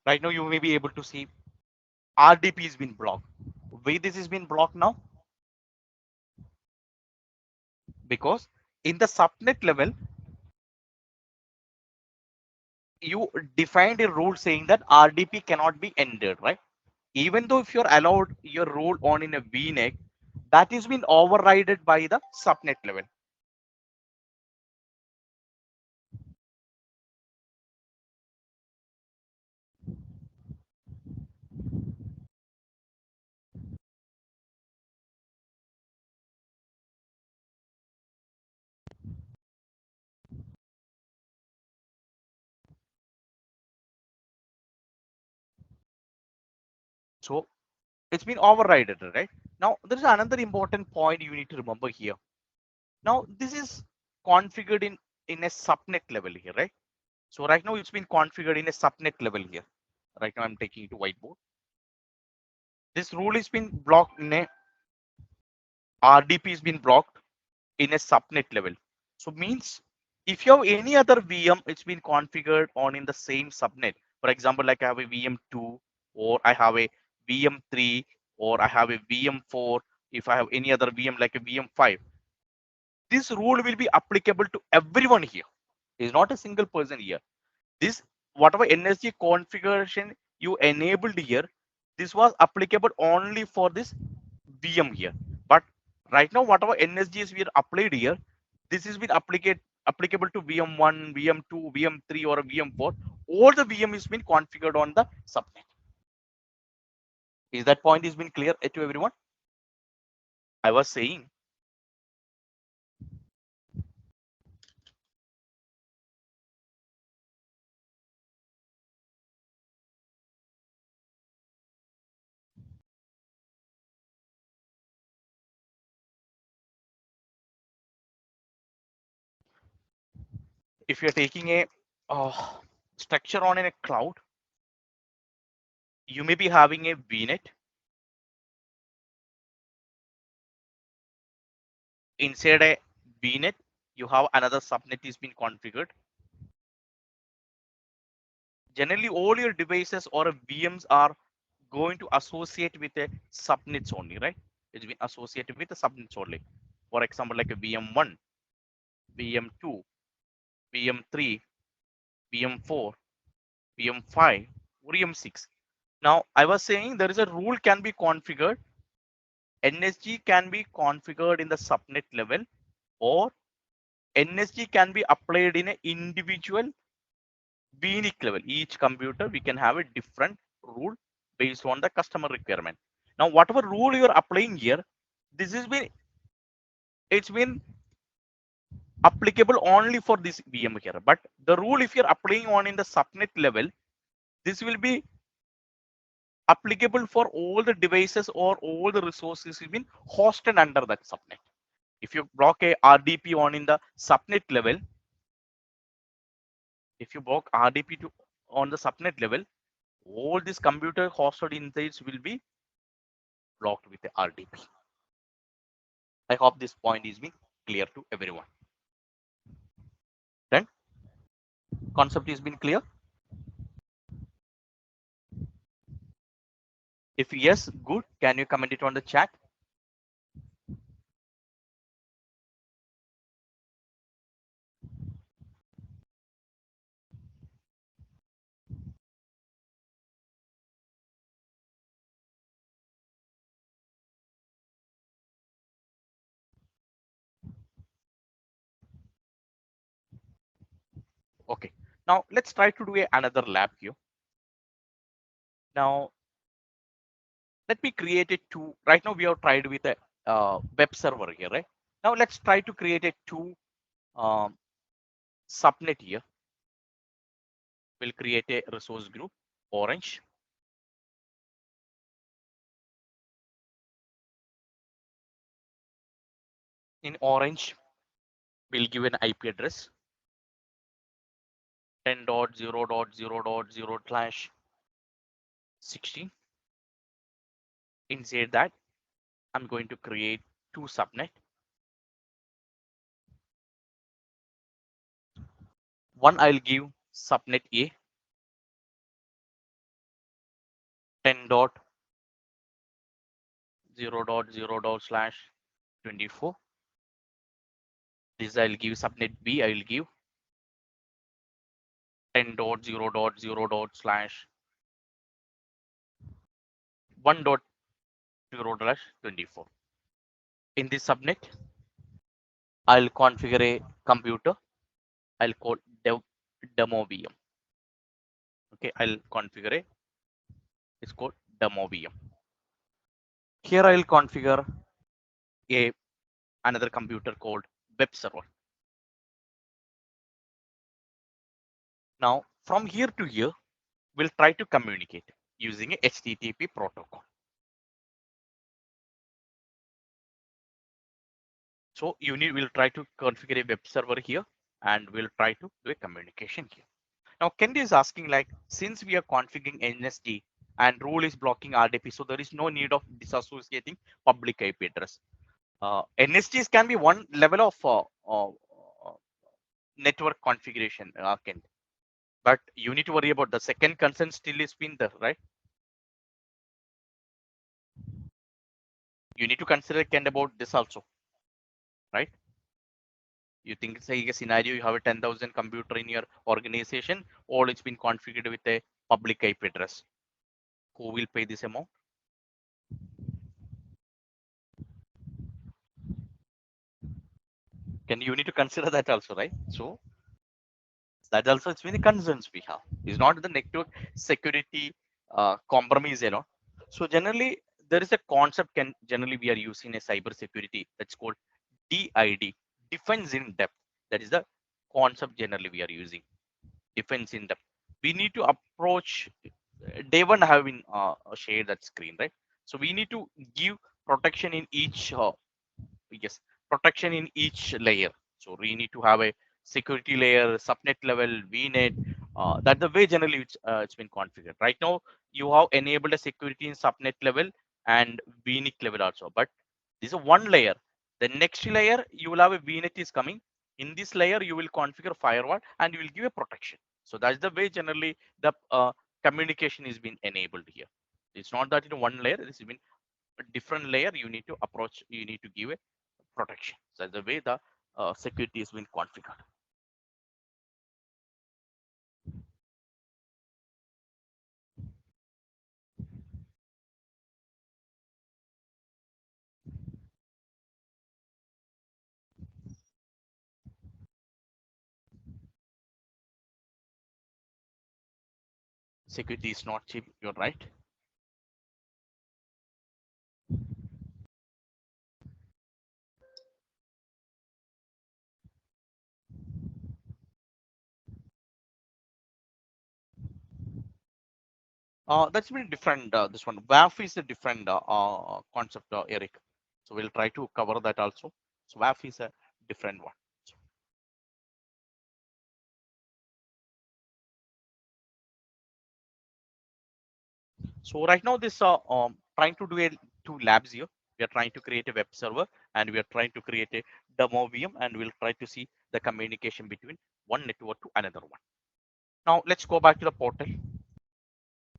Right now you may be able to see RDP has been blocked. Why this has been blocked now? Because in the subnet level, you defined a rule saying that RDP cannot be entered, right? Even though if you're allowed your role on in a VNet, that is been overridden by the subnet level. So it's been overridden, right? Now there is another important point you need to remember here. Now this is configured in a subnet level here, right? So right now it's been configured in a subnet level here. Right now I'm taking it to whiteboard. This rule has been blocked in a RDP has been blocked in a subnet level. So means if you have any other VM, it's been configured on in the same subnet. For example, like I have a VM2 or I have a VM3 or I have a VM4. If I have any other VM like a VM5, this rule will be applicable to everyone here. It's not a single person here. This whatever NSG configuration you enabled here, this was applicable only for this VM here. But right now, whatever NSGs we are applied here, this has been applicable to VM1, VM2, VM3, or VM4. All the VM is been configured on the subnet. Is that point has been clear to everyone? I was saying, if you're taking a structure on in a cloud, you may be having a VNet. Inside a VNet, you have another subnet is been configured. Generally, all your devices or VMs are going to associate with a subnets only, right? It's been associated with the subnets only. For example, like a VM1, VM2, VM3, VM4, VM5, VM6. Now, I was saying there is a rule can be configured. NSG can be configured in the subnet level, or NSG can be applied in an individual VNIC level. Each computer, we can have a different rule based on the customer requirement. Now, whatever rule you are applying here, this is been it's been applicable only for this VM here. But the rule, if you're applying on in the subnet level, this will be applicable for all the devices or all the resources have been hosted under that subnet. If you block a RDP on in the subnet level, if you block RDP to on the subnet level, all these computer hosted insides will be blocked with the RDP. I hope this point is being clear to everyone. Then concept is been clear. If yes, good. Can you comment it on the chat? Okay. Now let's try to do another lab here. Now let me create a two. Right now we have tried with a web server here, right? Now let's try to create a two um, subnet here. We'll create a resource group, orange. In orange, we'll give an IP address 10.0.0.0/16. Inside that, I'm going to create two subnet. One I'll give subnet A 10.0.0.0/24. This I'll give subnet B. I'll give 10.0.0.1.0/24. In this subnet, I'll configure a computer. I'll call demo VM. Okay, I'll configure a, it's called demo VM. Here I'll configure a another computer called web server. Now from here to here, we'll try to communicate using a HTTP protocol. So we'll try to configure a web server here and we'll try to do a communication here. Now Kendi is asking, like, since we are configuring NSG and rule is blocking RDP, so there is no need of disassociating public IP address. NSGs can be one level of network configuration, Kendi. But you need to worry about the second concern still is been there, right? You need to consider Ken about this also, right? You think it's a scenario, you have a 10,000 computer in your organization, all it's been configured with a public IP address. Who will pay this amount? You need to consider that also, right? So that also it's many concerns we have. It's not the network security compromise, So generally there is a concept generally we are using a cyber security that's called DID, defense in depth. That is the concept generally we are using. Defense in depth. We need to approach day one having shared that screen, right? So we need to give protection in each yes, protection in each layer. So we need to have a security layer, subnet level, VNet. That's the way generally it's been configured. Right now, you have enabled a security in subnet level and VNet level also. But this is one layer. The next layer, you will have a VNet is coming. In this layer, you will configure firewall and you will give a protection. So that's the way generally the communication is being enabled here. It's not that in one layer, this has been a different layer you need to approach, you need to give a protection. So the way the security has been configured. Security is not cheap, you're right. That's been different. This one WAF is a different concept, Eric. So we'll try to cover that also. So WAF is a different one. So right now this trying to do two labs here. We are trying to create a web server and we are trying to create a demo VM and we'll try to see the communication between one network to another one. Now let's go back to the portal.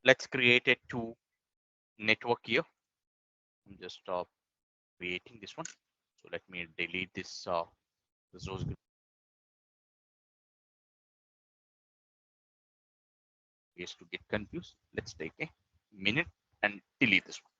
Let's create a two network here. I'm just creating this one. So let me delete this resource group case to get confused. Let's take a minute and delete this one.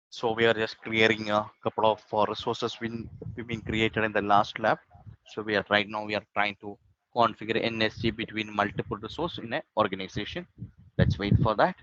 So we are just clearing a couple of resources we've been created in the last lab. So we are right now we are trying to configure NSG between multiple resources in an organization. Let's wait for that.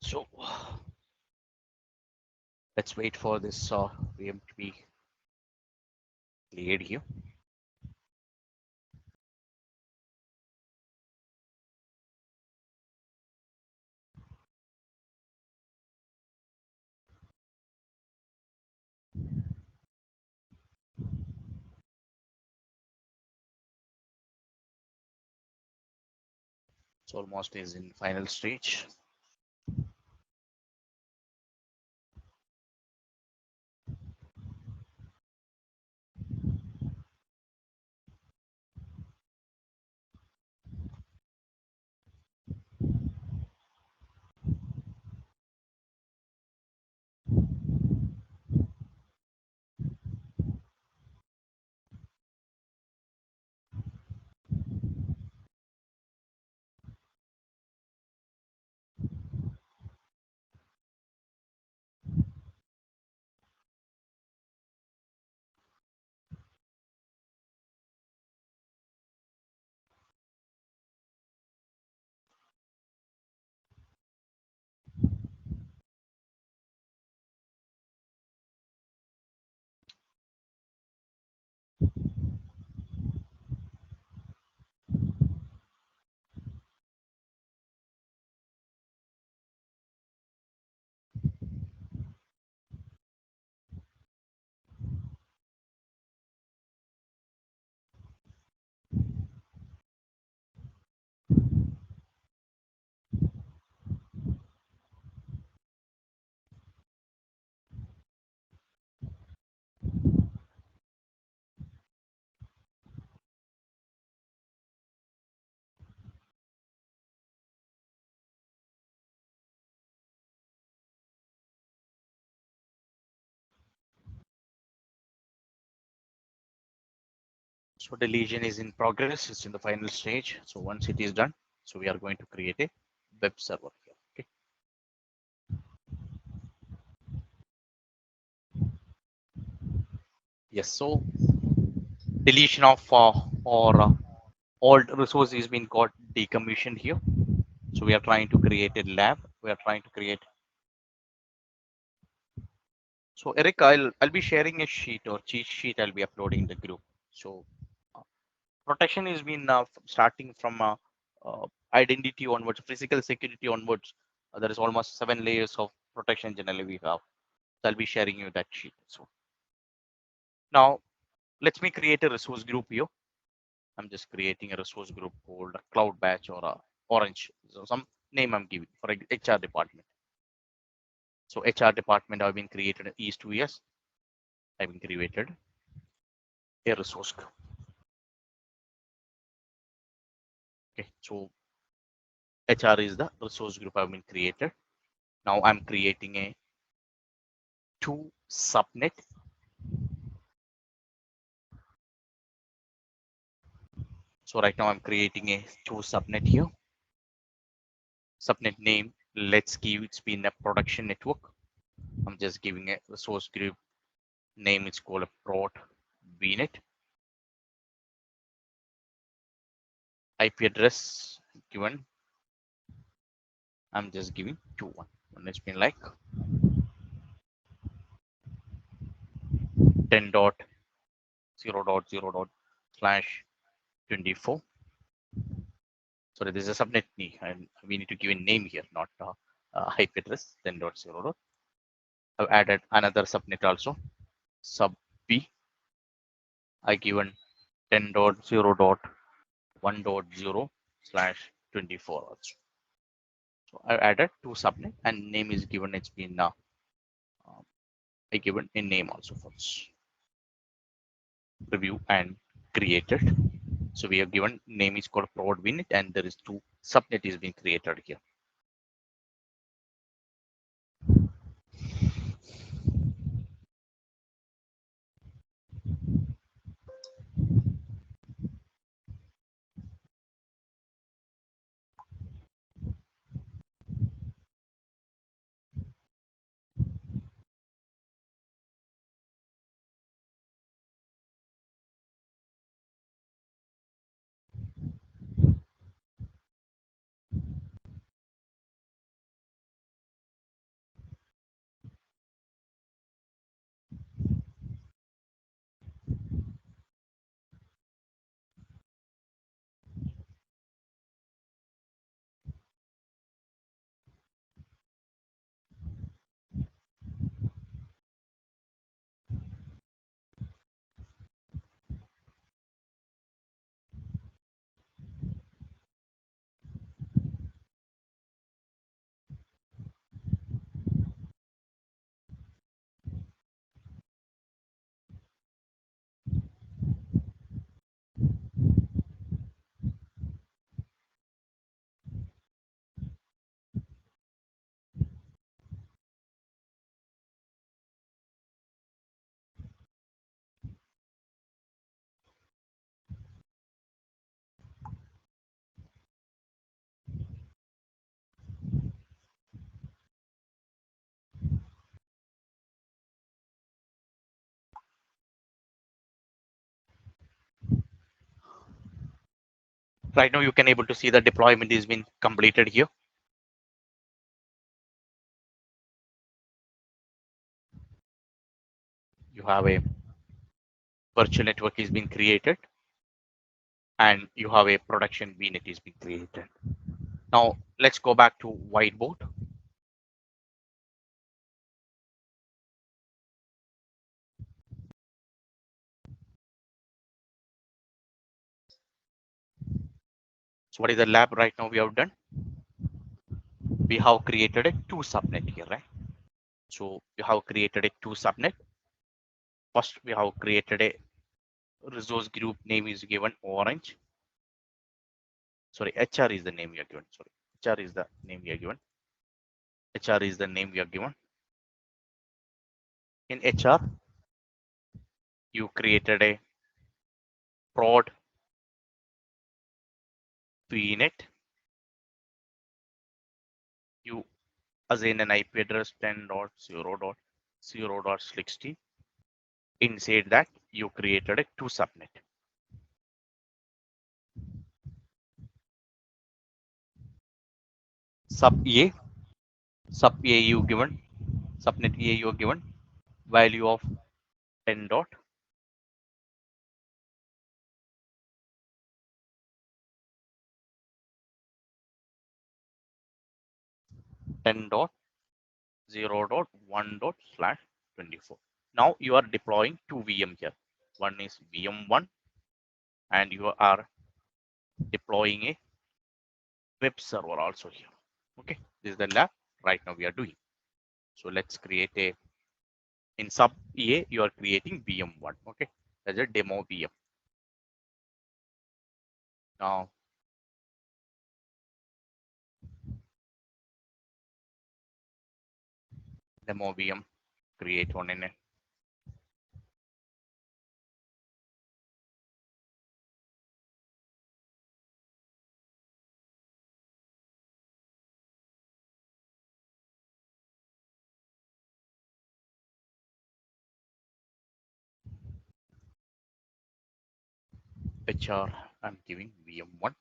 So let's wait for this VM to be cleared here. It's almost is in final stage. So deletion is in progress. It's in the final stage. So once it is done, so we are going to create a web server here. Okay. Yes. So deletion of or old resource is being got decommissioned here. So we are trying to create a lab. We are trying to create. So Eric, I'll be sharing a sheet or cheat sheet. I'll be uploading in the group. So uh, protection is been starting from identity onwards, physical security onwards. There is almost 7 layers of protection generally we have. So I'll be sharing you that sheet. So now let me create a resource group here. I'm just creating a resource group called Cloud Batch or Orange. So some name I'm giving for HR department. So HR department have been created East 2 years. I've been created a resource group. Okay, so HR is the resource group I've been created. Now I'm creating a two subnet. So right now I'm creating a two subnet here. Subnet name, let's give it's been a production network. I'm just giving a resource group name. It's called a prod vnet. IP address given. I'm just giving 2.1. And it's been like 10.0.0./24. So this is a subnet key, and we need to give a name here, not IP address 10.0. I've added another subnet also, sub B. I given 10.0.1.0/24 also. So I've added two subnet and name is given. It's been I given a name also for this review and created. So we have given name is called prod vnet and there is two subnet is being created here. Right now you can able to see the deployment is been completed here. You have a virtual network is being created and you have a production VNet is being created. Now let's go back to whiteboard. So what is the lab right now we have done? We have created a two subnet here, right? So we have created a two subnet. First, we have created a resource group name is given orange. Sorry, HR is the name we are given. Sorry, HR is the name we are given. HR is the name we are given. In HR, you created a prod VNet. You assign an IP address 10.0.0.0.16. Inside that, you created a two subnet. Sub A you given subnet A you are given value of 10 dot 10 dot 0 dot 1 dot slash 24. Now you are deploying two VM here. One is VM1 and you are deploying a web server also here. Okay, this is the lab right now we are doing. So let's create a in sub A you are creating VM1. Okay, that's a demo VM. Now demo VM create one in a HR. I'm giving VM1.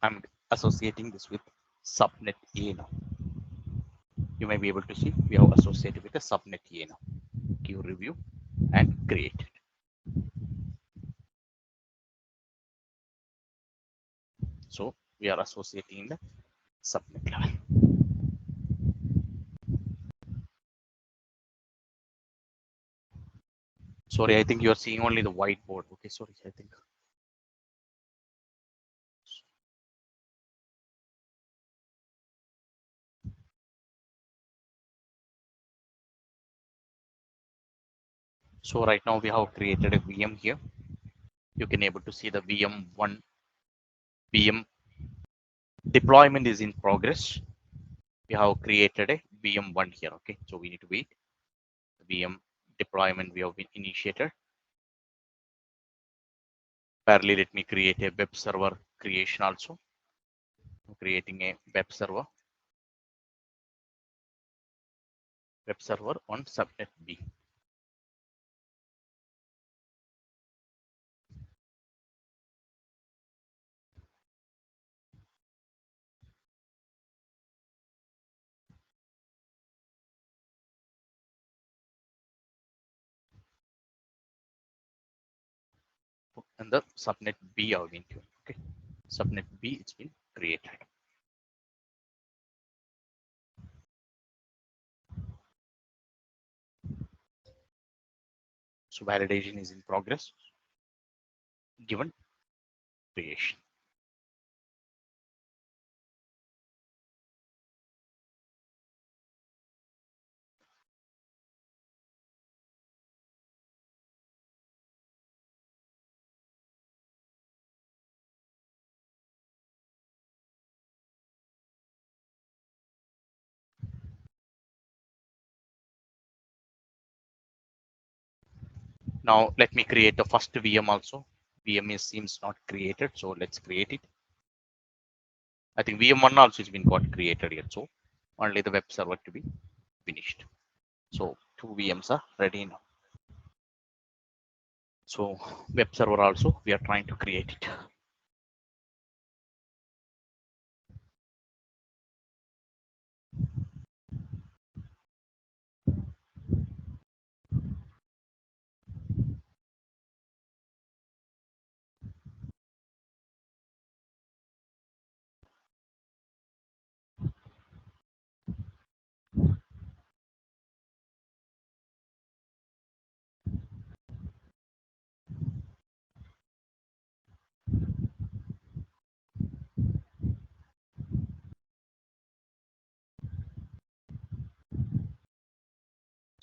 I'm associating this with subnet A now. You may be able to see we have associated with a subnet A now. Give review and create it. So we are associating the subnet level. Sorry, I think you are seeing only the whiteboard. Okay, sorry, I think. So right now we have created a VM here. You can able to see the VM1 VM deployment is in progress. We have created a VM1 here. Okay, so we need to wait. The VM deployment we have been initiated. Parallel, let me create a web server creation also. I'm creating a web server on subnet B. And the subnet B have been given. Okay, subnet B it's been created. So validation is in progress. Given creation. Now let me create the first VM also. VM seems not created, so let's create it. I think VM1 also has been got created yet, so only the web server to be finished. So two VMs are ready now. So web server also we are trying to create it.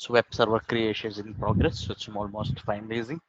So web server creation is in progress. So it's almost finalizing.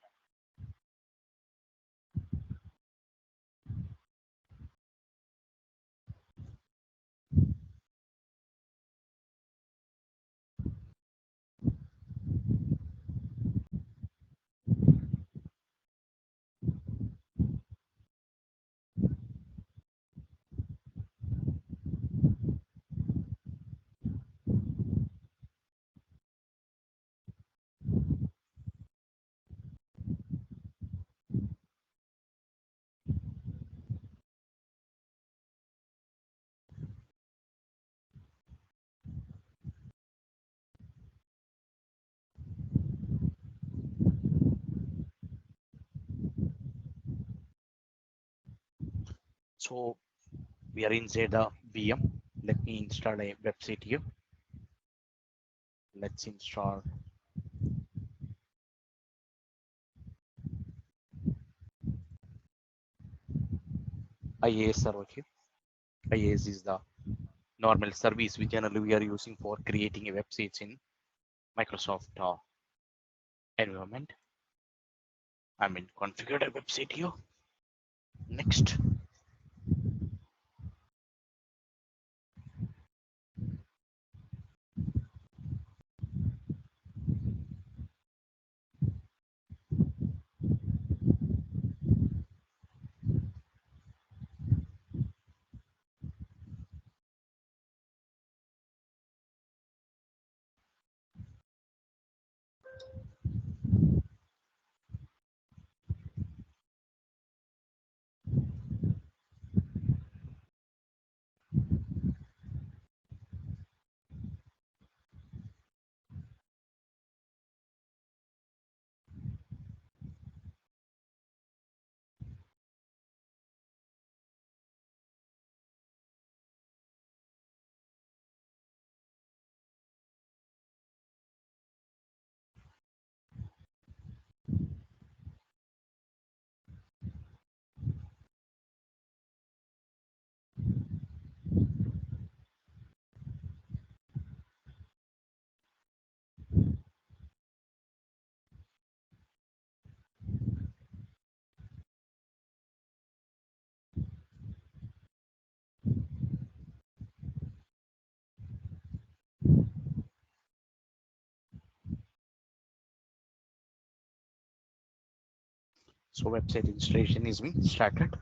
So we are inside the VM. Let me install a website here. Let's install IAS server here. IAS is the normal service we generally we are using for creating a websites in Microsoft environment. I mean configured a website here. Next. So website installation is being started.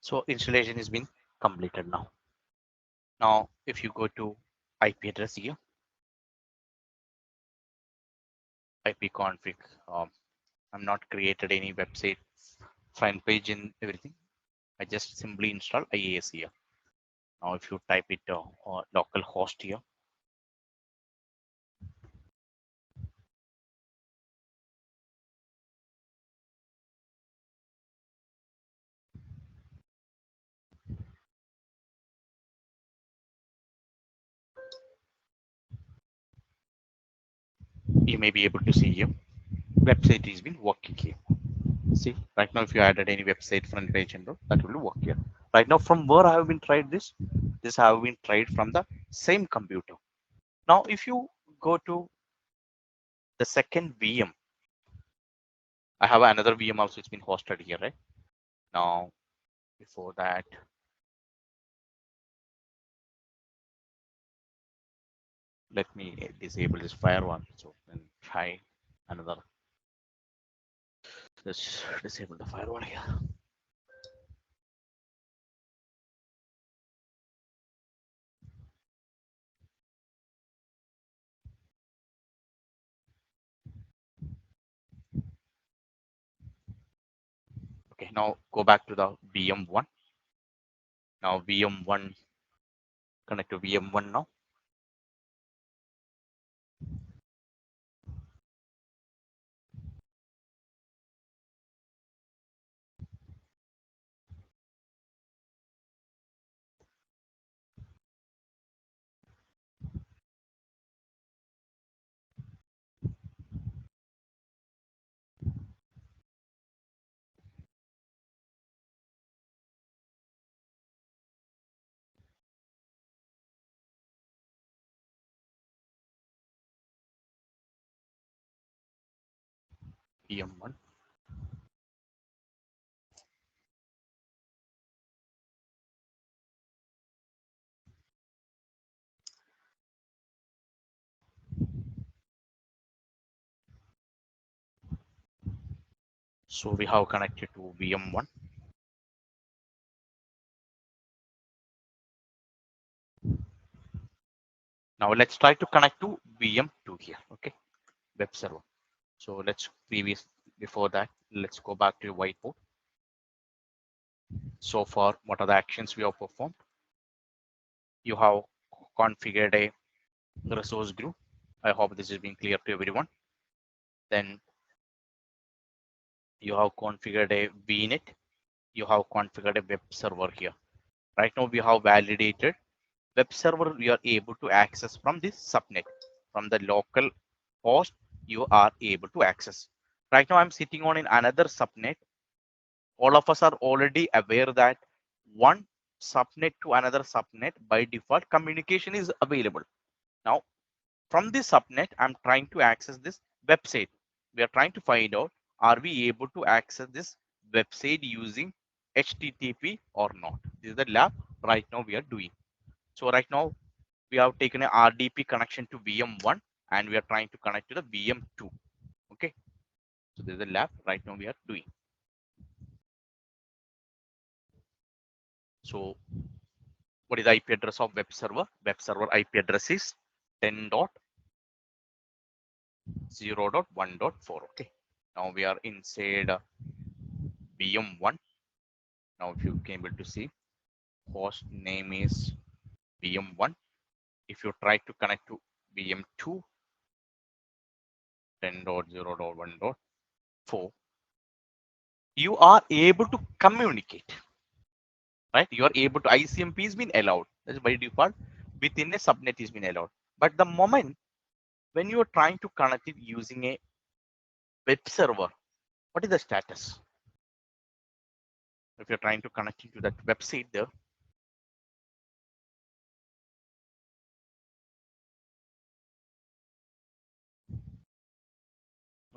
So installation has been completed now. Now, if you go to IP address here, IP config, I'm not created any website front page and everything. I just simply install IAS here. Now, if you type it local host here, you may be able to see here. Website has been working here. See, right now, if you added any website front page and all, that will work here. Right now, from where I have been tried this, have been tried from the same computer. Now, if you go to the second VM, I have another VM also. It's been hosted here, right? Now, before that, let me disable this firewall. So then try another. Let's disable the firewall here. Okay, now go back to the VM1. Now VM1, connect to VM1 now. VM1. So we have connected to VM1. Now let's try to connect to VM2 here. Okay, web server. So let's before that, let's go back to whiteboard. So far, what are the actions we have performed? You have configured a resource group. I hope this is being clear to everyone. Then you have configured a VNet. You have configured a web server here. Right now we have validated web server. We are able to access from this subnet, from the local host. You are able to access. Right now I'm sitting on in another subnet. All of us are already aware that one subnet to another subnet by default communication is available. Now from this subnet, I'm trying to access this website. We are trying to find out, are we able to access this website using HTTP or not? This is the lab right now we are doing. So right now we have taken a RDP connection to VM1 and we are trying to connect to the VM2. Okay. So this is the lab right now we are doing. So what is the IP address of web server? Web server IP address is 10.0.1.4. Okay. Now we are inside VM1. Now if you can able to see, host name is VM1. If you try to connect to VM2, 10.0.1.4, you are able to communicate, right? You are able to, ICMP has been allowed. That's by default within a subnet is been allowed. But the moment when you are trying to connect it using a web server, what is the status? If you're trying to connect it to that website there,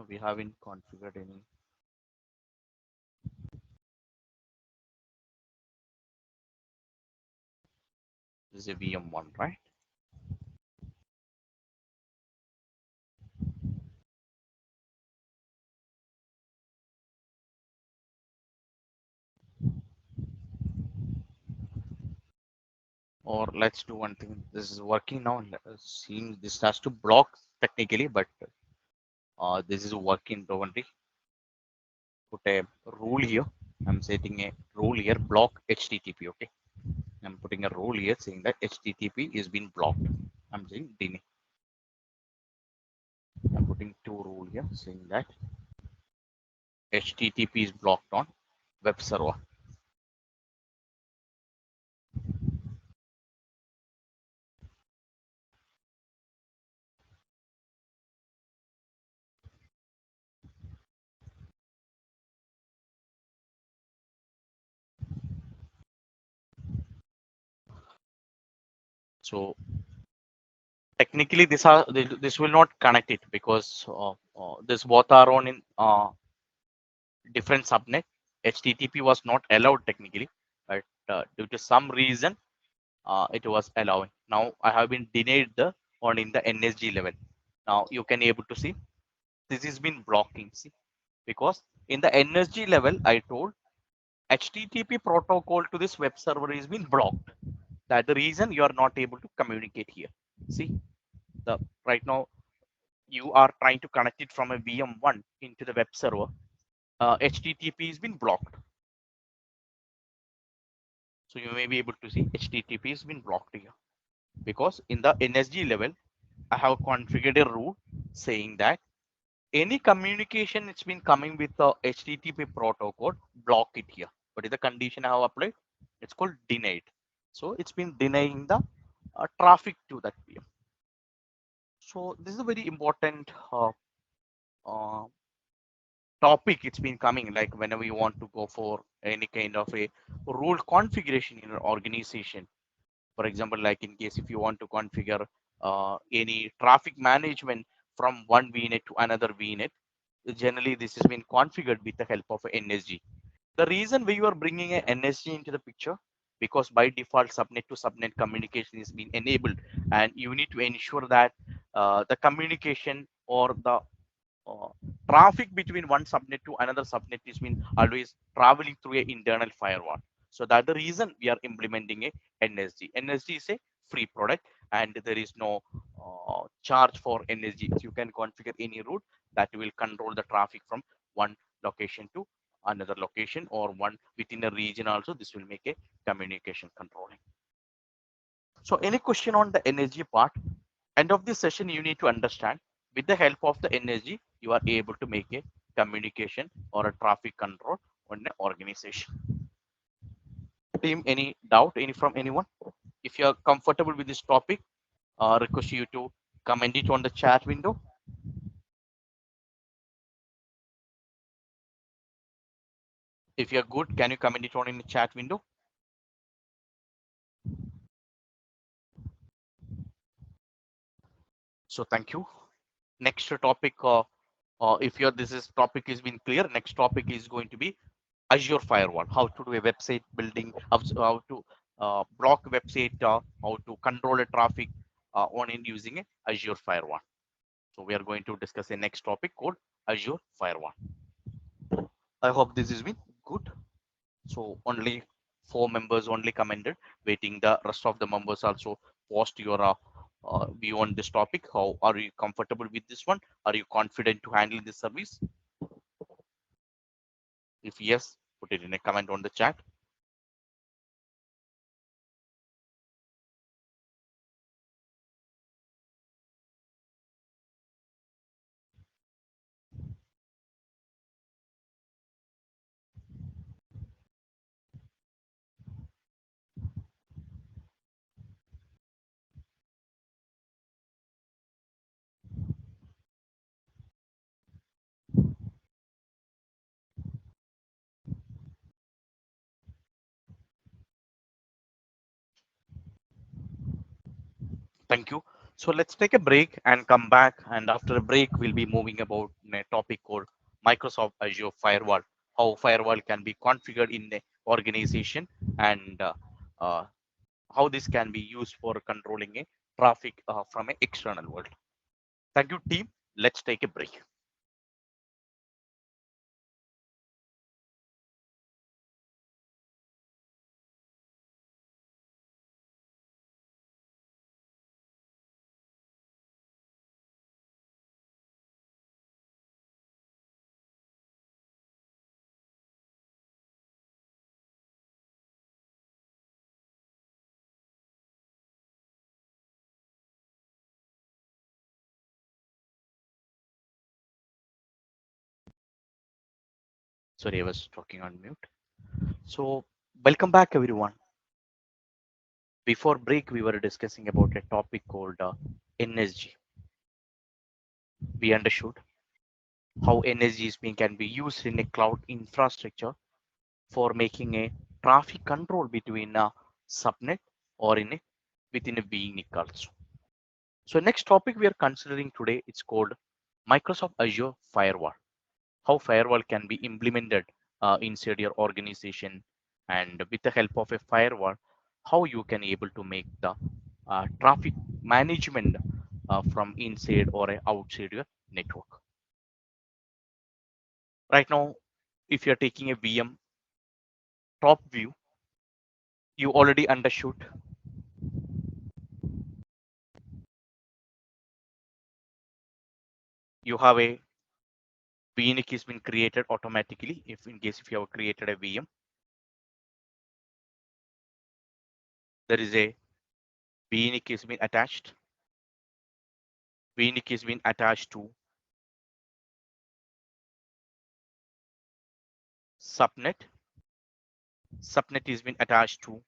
we haven't configured any. This is a VM1, right? Or let's do one thing. This is working now. Seems this has to block technically, but this is working only. Put a rule here. I'm setting a rule here. Block HTTP. Okay. I'm putting a rule here saying that HTTP is being blocked. I'm saying deny. I'm putting two rule here saying that HTTP is blocked on web server. So technically, this will not connect it because this both are on in different subnet. HTTP was not allowed technically, but due to some reason, it was allowing. Now I have been denied the on in the NSG level. Now you can able to see this has been blocking. See, because in the NSG level, I told HTTP protocol to this web server is been blocked. That's the reason you are not able to communicate here. See, the right now you are trying to connect it from a VM1 into the web server. HTTP has been blocked. So you may be able to see HTTP has been blocked here because in the NSG level, I have configured a rule saying that any communication it's been coming with the HTTP protocol, block it here. What is the condition I have applied? It's called denied. So it's been denying the traffic to that VM. So this is a very important uh, topic. It's been coming like whenever you want to go for any kind of a rule configuration in an organization. For example, like in case if you want to configure any traffic management from one VNet to another VNet, generally this has been configured with the help of NSG. The reason we are bringing a NSG into the picture, because by default subnet to subnet communication is being enabled, and you need to ensure that the communication or the uh, traffic between one subnet to another subnet is been always traveling through a internal firewall. So that's the reason we are implementing a NSG. NSG is a free product and there is no charge for NSG. So you can configure any route that will control the traffic from one location to another location or one within a region also. This will make a communication controlling. So any question on the NSG part? End of this session, you need to understand with the help of the NSG, you are able to make a communication or a traffic control on an organization. Team, any doubt any from anyone? If you are comfortable with this topic, request you to comment it on the chat window. If you're good, can you comment it on in the chat window? So thank you. Next topic, if your this is topic has been clear, next topic is going to be Azure Firewall. How to do a website building, how to block website, how to control the traffic on in using a Azure Firewall. So we are going to discuss the next topic called Azure Firewall. I hope this has been good. So only 4 members only commented, waiting the rest of the members also post your view on this topic. How are you comfortable with this one? Are you confident to handle this service? If yes, put it in a comment on the chat. Thank you. So let's take a break and come back. And after a break, we'll be moving about a topic called Microsoft Azure Firewall, how firewall can be configured in the organization and uh, how this can be used for controlling a traffic from an external world. Thank you, team. Let's take a break. Sorry, I was talking on mute. So welcome back everyone. Before break, we were discussing about a topic called NSG. We understood how NSG is being can be used in a cloud infrastructure for making a traffic control between a subnet or in a within a VNIC also. So next topic we are considering today, it's called Microsoft Azure Firewall. How firewall can be implemented inside your organization, and with the help of a firewall, how you can able to make the traffic management from inside or outside your network. Right now, if you're taking a VM top view, you already understood you have a VNIC has been created automatically. If in case if you have created a VM, there is a VNIC has been attached. VNIC has been attached to subnet. Subnet has been attached to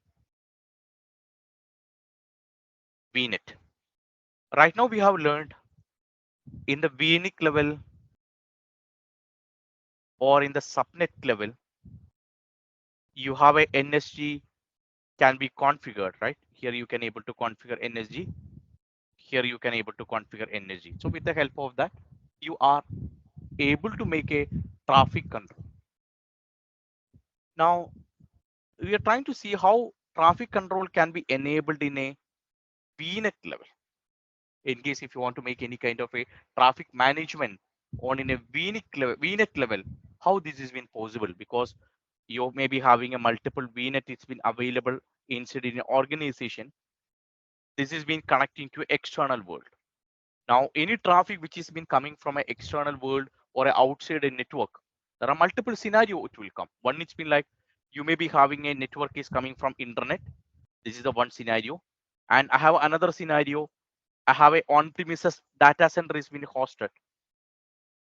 VNet. Right now we have learned in the VNIC level or in the subnet level, you have a NSG can be configured, right? Here you can able to configure NSG. Here you can able to configure NSG. So with the help of that, you are able to make a traffic control. Now we are trying to see how traffic control can be enabled in a VNet level. In case if you want to make any kind of a traffic management on in a VNet level, how this has been possible, because you may be having a multiple VNet, it's been available inside in an organization. This has been connecting to external world. Now any traffic which has been coming from an external world or outside a network, there are multiple scenario it will come. One, it's been like you may be having a network is coming from internet. This is the one scenario. And I have another scenario. I have a on-premises data center is being hosted.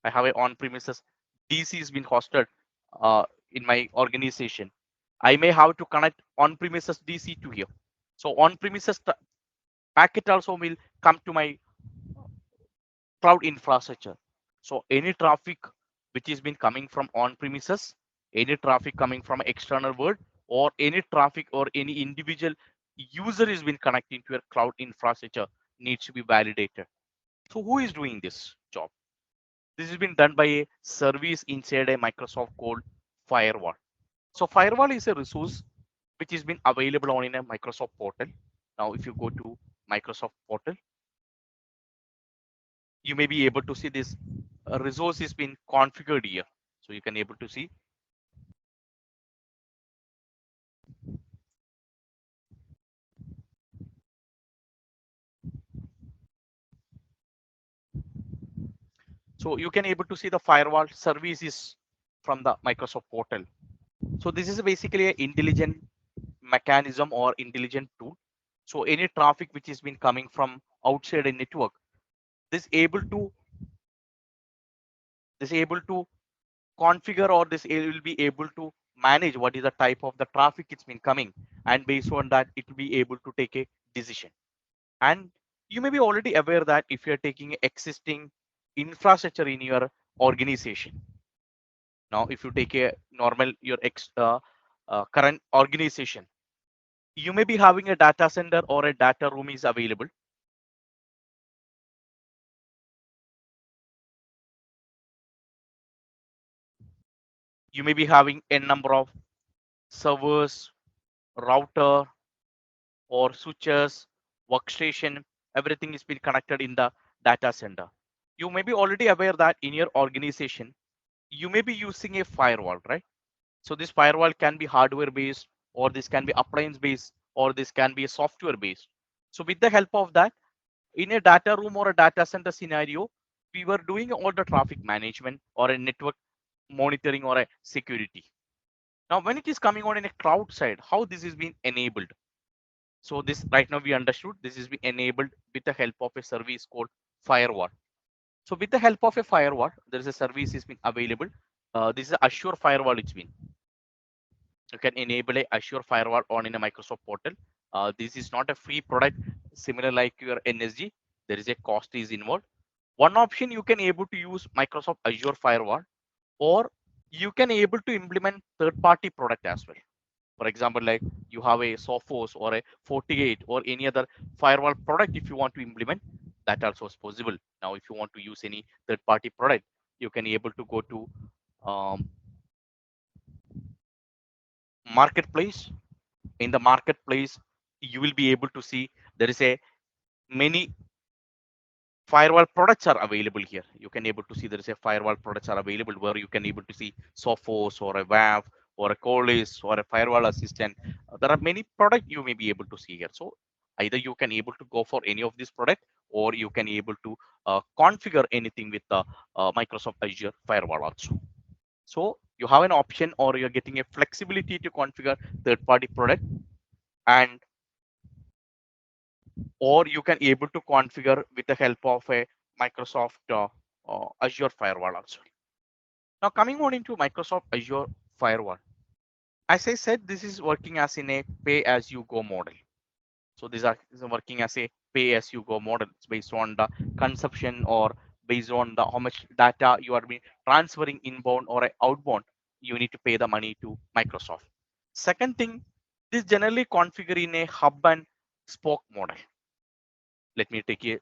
I have a on-premises DC is being hosted in my organization. I may have to connect on-premises DC to here. So on-premises packet also will come to my cloud infrastructure. So any traffic which is been coming from on-premises, any traffic coming from external world, or any traffic or any individual user is been connecting to your cloud infrastructure needs to be validated. So who is doing this job? This has been done by a service inside a Microsoft called Firewall. So Firewall is a resource which has been available on in a Microsoft portal. Now, if you go to Microsoft portal, you may be able to see this resource has been configured here. So you can able to see. So you can able to see the firewall services from the Microsoft portal. So this is basically an intelligent mechanism or intelligent tool. So any traffic which has been coming from outside a network, this able to configure, or this will be able to manage what is the type of the traffic it's been coming, and based on that it will be able to take a decision. And you may be already aware that if you're taking existing infrastructure in your organization, now if you take a normal your current organization, you may be having a data center or a data room is available. You may be having a number of servers, router, or switches, workstation, everything is being connected in the data center. You may be already aware that in your organization, you may be using a firewall, right? So this firewall can be hardware based, or this can be appliance based, or this can be a software based. So with the help of that, in a data room or a data center scenario, we were doing all the traffic management or a network monitoring or a security. Now, when it is coming on in a cloud side, how this is being enabled? So this right now we understood this is being enabled with the help of a service called firewall. So with the help of a firewall, there is a service is being available. This is Azure Firewall. It's been you can enable a Azure Firewall on in a Microsoft portal. This is not a free product, similar like your NSG. There is a cost is involved. One option you can able to use Microsoft Azure Firewall, or you can able to implement third-party product as well. For example, like you have a Sophos or a 48 or any other firewall product, if you want to implement, that also is possible. Now, if you want to use any third-party product, you can able to go to um, marketplace. In the marketplace, you will be able to see there is a many firewall products are available here. You can able to see there is a firewall products are available where you can able to see Sophos or a WAF or a Colis or a firewall assistant. There are many products you may be able to see here. So either you can able to go for any of these product, or you can able to configure anything with the Microsoft Azure firewall also. So you have an option, or you're getting a flexibility to configure third party product, and or you can able to configure with the help of a Microsoft Azure firewall also. Now coming on into Microsoft Azure firewall, as I said, this is working as in a pay as you go model. So these are working as a pay as you go model. It's based on the consumption, or based on the how much data you are being transferring inbound or outbound. You need to pay the money to Microsoft. Second thing, this generally configure in a hub and spoke model. Let me take a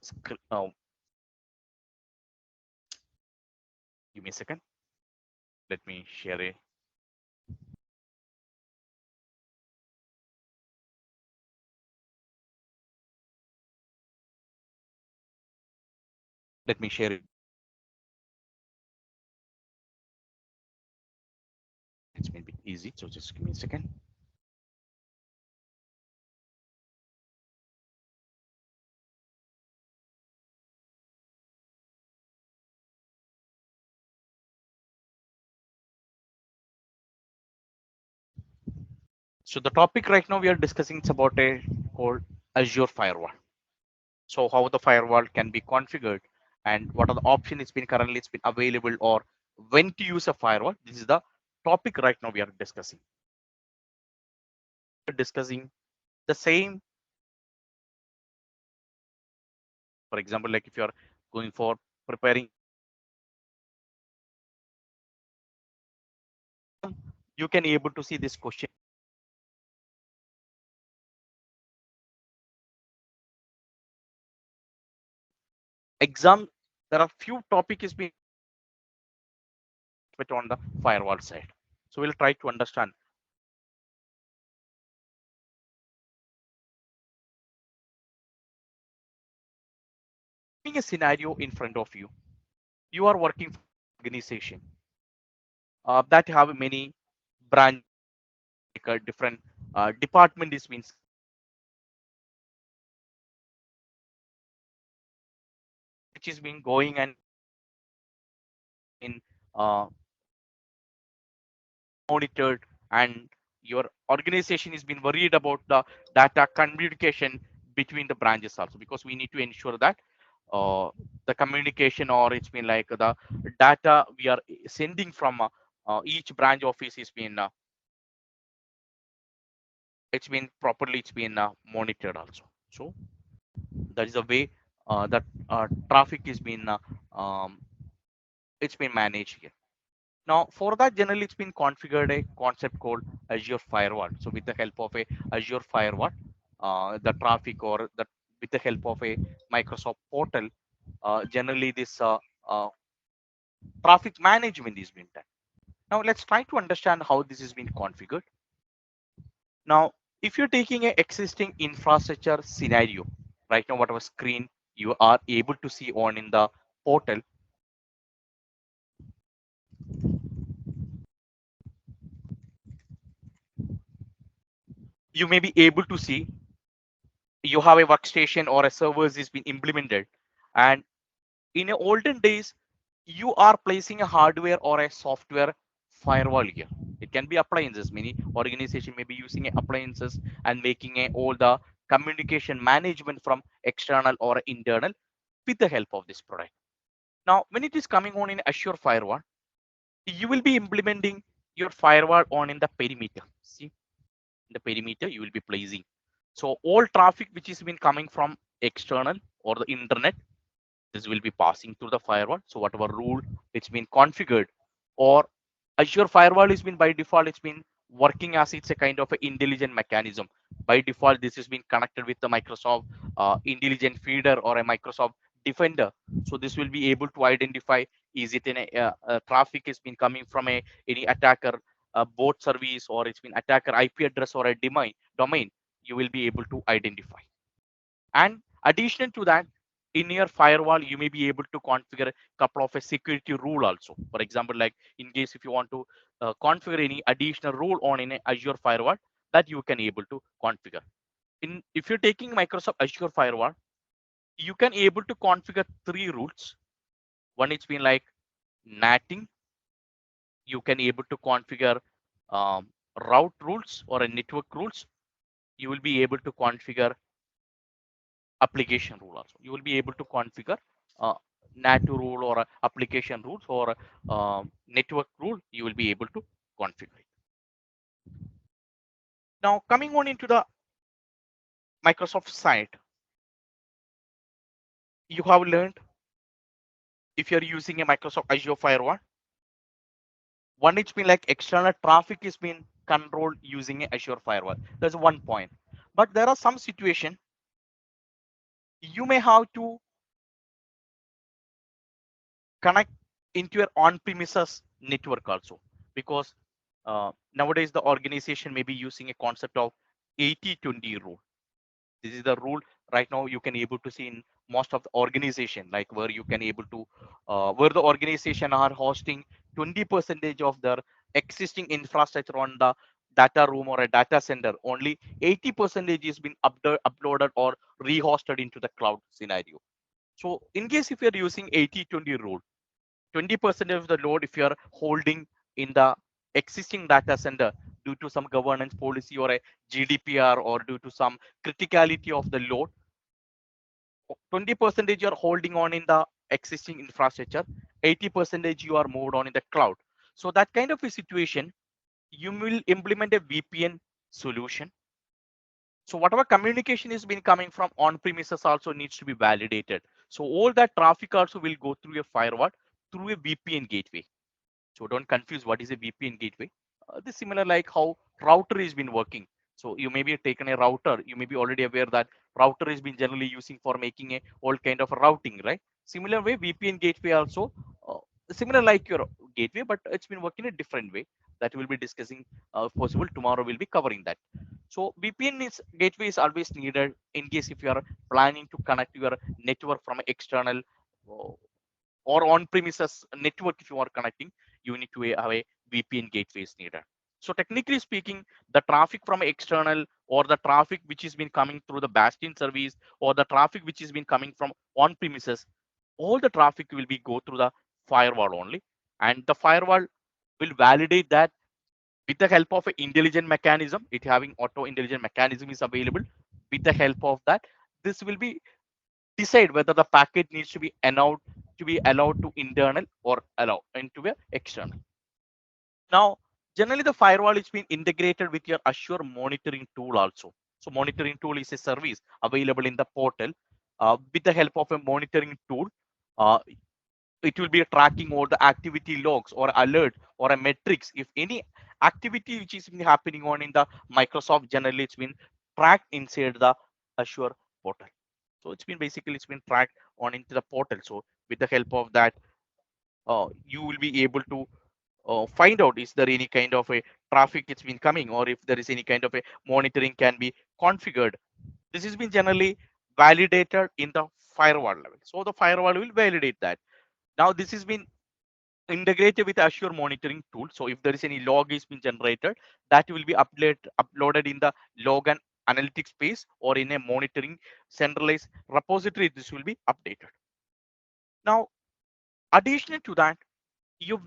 give me a second. Let me share a let me share it. It's maybe easy, so just give me a second. So the topic right now we are discussing is about a called Azure Firewall. So how the firewall can be configured, and what are the options it's been currently it's been available, or when to use a firewall. This is the topic right now we are discussing. We're discussing the same. For example, like if you are going for preparing, you can able to see this question. Exam, there are few topic is being put on the firewall side. So we'll try to understand. A scenario in front of you. You are working for an organization that have many branch, like a different department. This means which is been going and in uh, monitored, and your organization has been worried about the data communication between the branches also, because we need to ensure that the communication, or it's been like the data we are sending from each branch office is been it's been properly it's been monitored also. So that is a way that traffic is been it's been managed here. Now for that, generally it's been configured a concept called Azure Firewall. So with the help of a Azure Firewall, the traffic, or the with the help of a Microsoft portal, generally this traffic management is being done. Now let's try to understand how this is being configured. Now, if you're taking an existing infrastructure scenario, right now whatever screen you are able to see on in the portal, you may be able to see you have a workstation or a servers is been implemented. And in a olden days, you are placing a hardware or a software firewall here. It can be appliances. Many organization may be using appliances and making all the communication management from external or internal with the help of this product. Now, when it is coming on in Azure Firewall, you will be implementing your firewall on in the perimeter. See, in the perimeter you will be placing. So all traffic which is been coming from external or the internet, this will be passing through the firewall. So whatever rule it's been configured, or Azure firewall has been by default, it's been working as it's a kind of an intelligent mechanism. By default, this has been connected with the Microsoft intelligent feeder or a Microsoft defender. So this will be able to identify, is it in a traffic has been coming from a any attacker bot service, or it's been attacker IP address or a domain. You will be able to identify. And additional to that, in your firewall, you may be able to configure a couple of a security rule also. For example, like in case if you want to configure any additional rule on in a Azure firewall, that you can able to configure. In if you're taking Microsoft Azure firewall, you can able to configure 3 rules. One it's been like natting. You can able to configure um, route rules or a network rules. You will be able to configure application rule also. You will be able to configure uh, NAT rule or application rules or network rule. You will be able to configure it. Now coming on into the Microsoft side, you have learned if you're using a Microsoft Azure firewall, one it's been like external traffic is being controlled using a Azure firewall. That's one point. But there are some situation you may have to connect into your on-premises network also, because nowadays the organization may be using a concept of 80-20 rule. This is the rule right now you can able to see in most of the organization, like where you can able to where the organization are hosting 20% of their existing infrastructure on the data room or a data center. Only 80% is been uploaded or rehosted into the cloud scenario. So in case if you're using 80-20 rule, 20% of the load if you're holding in the existing data center due to some governance policy or a GDPR, or due to some criticality of the load, 20% you're holding on in the existing infrastructure, 80% you are moved on in the cloud. So that kind of a situation, you will implement a VPN solution. So whatever communication is been coming from on premises also needs to be validated. So all that traffic also will go through a firewall, through a VPN gateway. So don't confuse what is a VPN gateway. This is similar like how router has been working. So you may be taken a router. You may be already aware that router has been generally using for making a all kind of routing, right? Similar way, VPN gateway also similar like your gateway, but it's been working a different way. That we'll be discussing, if possible. Tomorrow we'll be covering that. So VPN is gateway is always needed in case if you are planning to connect your network from external uh, or on-premises network. If you are connecting, you need to have a VPN gateway is needed. So technically speaking, the traffic from external or the traffic which has been coming through the bastion service or the traffic which has been coming from on-premises, all the traffic will be go through the firewall only, and the firewall will validate that with the help of an intelligent mechanism. It having auto intelligent mechanism is available. With the help of that, this will be decide whether the packet needs to be allowed to internal or allow into a external. Now, generally the firewall is being integrated with your Azure monitoring tool also. So monitoring tool is a service available in the portal. With the help of a monitoring tool, uh, it will be tracking all the activity logs or alert or a metrics. If any activity which is been happening on in the Microsoft, generally it's been tracked inside the Azure portal. So it's been basically it's been tracked on into the portal. So with the help of that, you will be able to find out is there any kind of a traffic it's been coming, or if there is any kind of a monitoring can be configured. This has been generally validated in the firewall level. So the firewall will validate that. Now this has been integrated with Azure monitoring tool. So if there is any log is been generated, that will be uploaded in the log and analytics space or in a monitoring centralized repository. This will be updated. Now, additional to that, your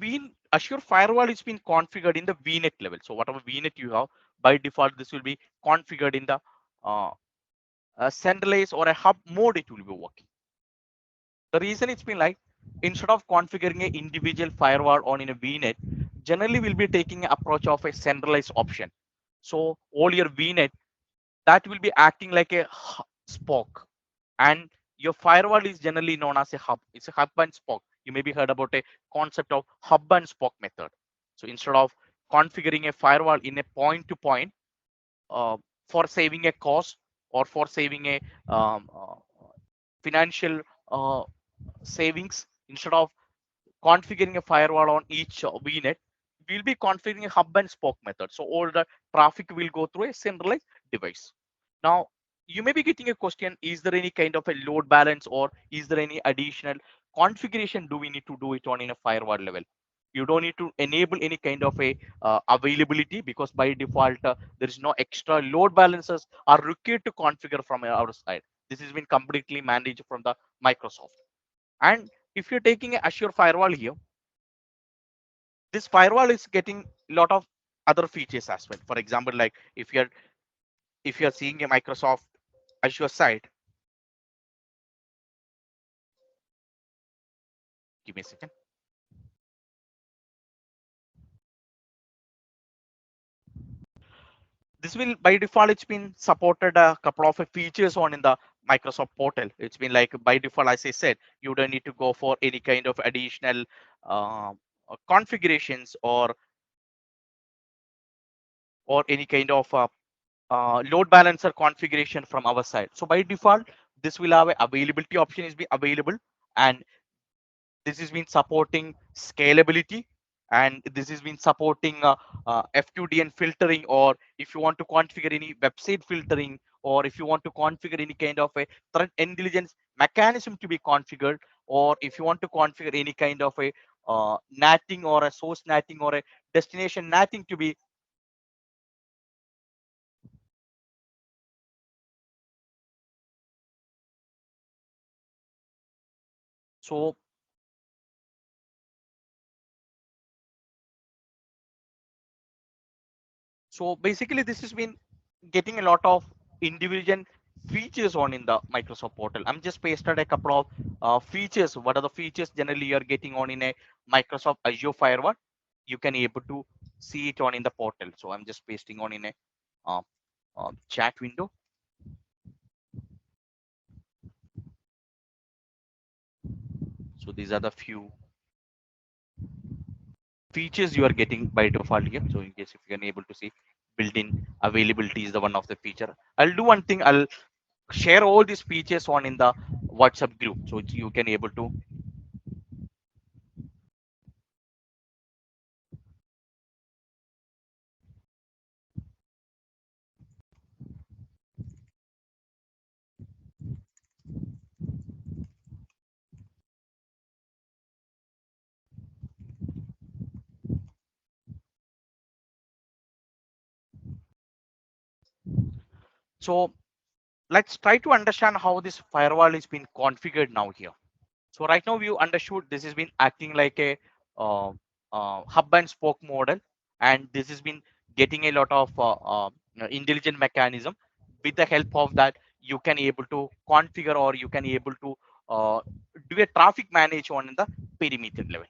Azure firewall is being configured in the VNet level. So whatever VNet you have, by default, this will be configured in the uh, centralized or a hub mode. It will be working. The reason it's been like instead of configuring an individual firewall on in a VNet, generally we'll be taking an approach of a centralized option. So all your VNet that will be acting like a spoke, and your firewall is generally known as a hub. It's a hub and spoke. You maybe heard about a concept of hub and spoke method. So instead of configuring a firewall in a point to point for saving a cost or for saving a financial uh, savings, instead of configuring a firewall on each VNet, we'll be configuring a hub and spoke method. So all the traffic will go through a centralized device. Now, you may be getting a question, is there any kind of a load balance or is there any additional configuration do we need to do it on in a firewall level? You don't need to enable any kind of a availability, because by default, there is no extra load balancers are required to configure from our side. This has been completely managed from the Microsoft. And if you're taking a Azure firewall here, this firewall is getting a lot of other features as well. For example, like if you're seeing a Microsoft Azure site, give me a second. This will by default, it's been supported a couple of features on in the Microsoft portal. It's been like by default, as I said, you don't need to go for any kind of additional uh, configurations or any kind of load balancer configuration from our side. So by default, this will have a availability option is be available, and this has been supporting scalability, and this has been supporting F2DN filtering, or if you want to configure any website filtering, or if you want to configure any kind of a threat intelligence mechanism to be configured, or if you want to configure any kind of a natting or a source natting or a destination natting to be. So So basically, this has been getting a lot of individual features on in the Microsoft portal. I'm just pasted a couple of features. What are the features generally you're getting on in a Microsoft Azure firewall? You can able to see it on in the portal. So I'm just pasting on in a uh, chat window. So these are the few features you are getting by default here. So in case if you're able to see, built-in availability is the one of the feature. I'll do one thing. I'll share all these features on in the WhatsApp group, so you can able to. So let's try to understand how this firewall is being configured now here. So right now we understood this has been acting like a uh, hub and spoke model, and this has been getting a lot of intelligent mechanism. With the help of that, you can able to configure, or you can able to uh, do a traffic manage on the perimeter level.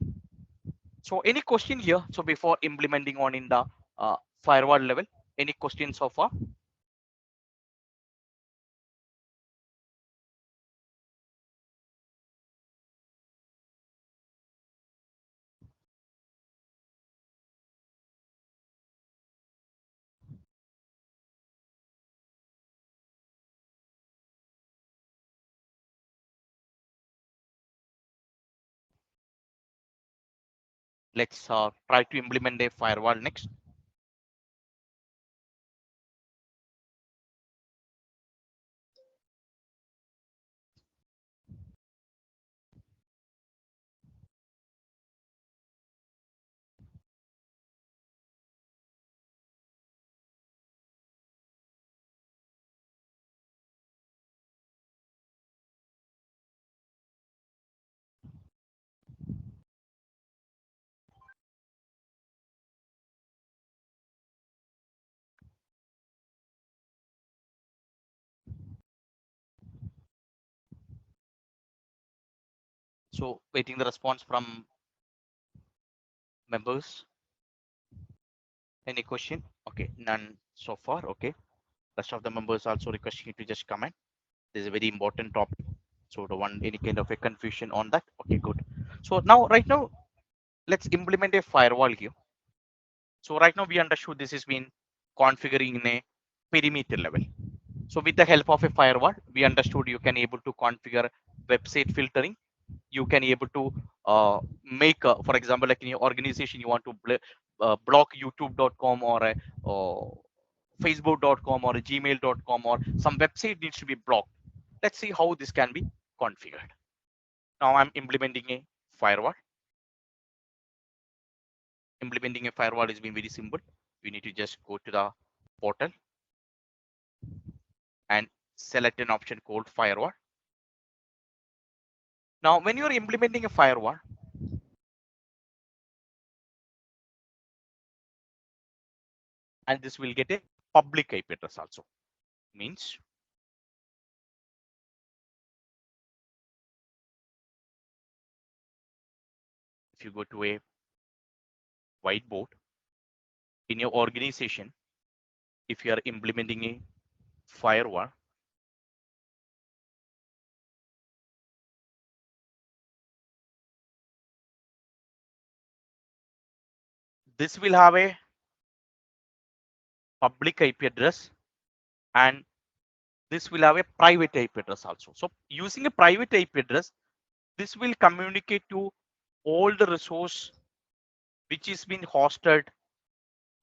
So any question here? So before implementing on in the firewall level, any questions so far? Let's try to implement a firewall next. So waiting the response from members. Any question? Okay, none so far. Okay, rest of the members also requesting you to just comment. This is a very important topic. So the one any kind of a confusion on that. Okay, good. So now right now let's implement a firewall here. So right now we understood this has been configuring in a perimeter level. So with the help of a firewall, we understood you can able to configure website filtering. You can able to make, for example, like in your organization, you want to block youtube.com or a facebook.com or a gmail.com or some website needs to be blocked. Let's see how this can be configured. Now I'm implementing a firewall. Implementing a firewall has been very simple. You need to just go to the portal and select an option called firewall. Now, when you're implementing a firewall, and this will get a public IP address also. Means if you go to a whiteboard in your organization, if you are implementing a firewall, this will have a public IP address and this will have a private IP address also. So using a private IP address, this will communicate to all the resource which is being hosted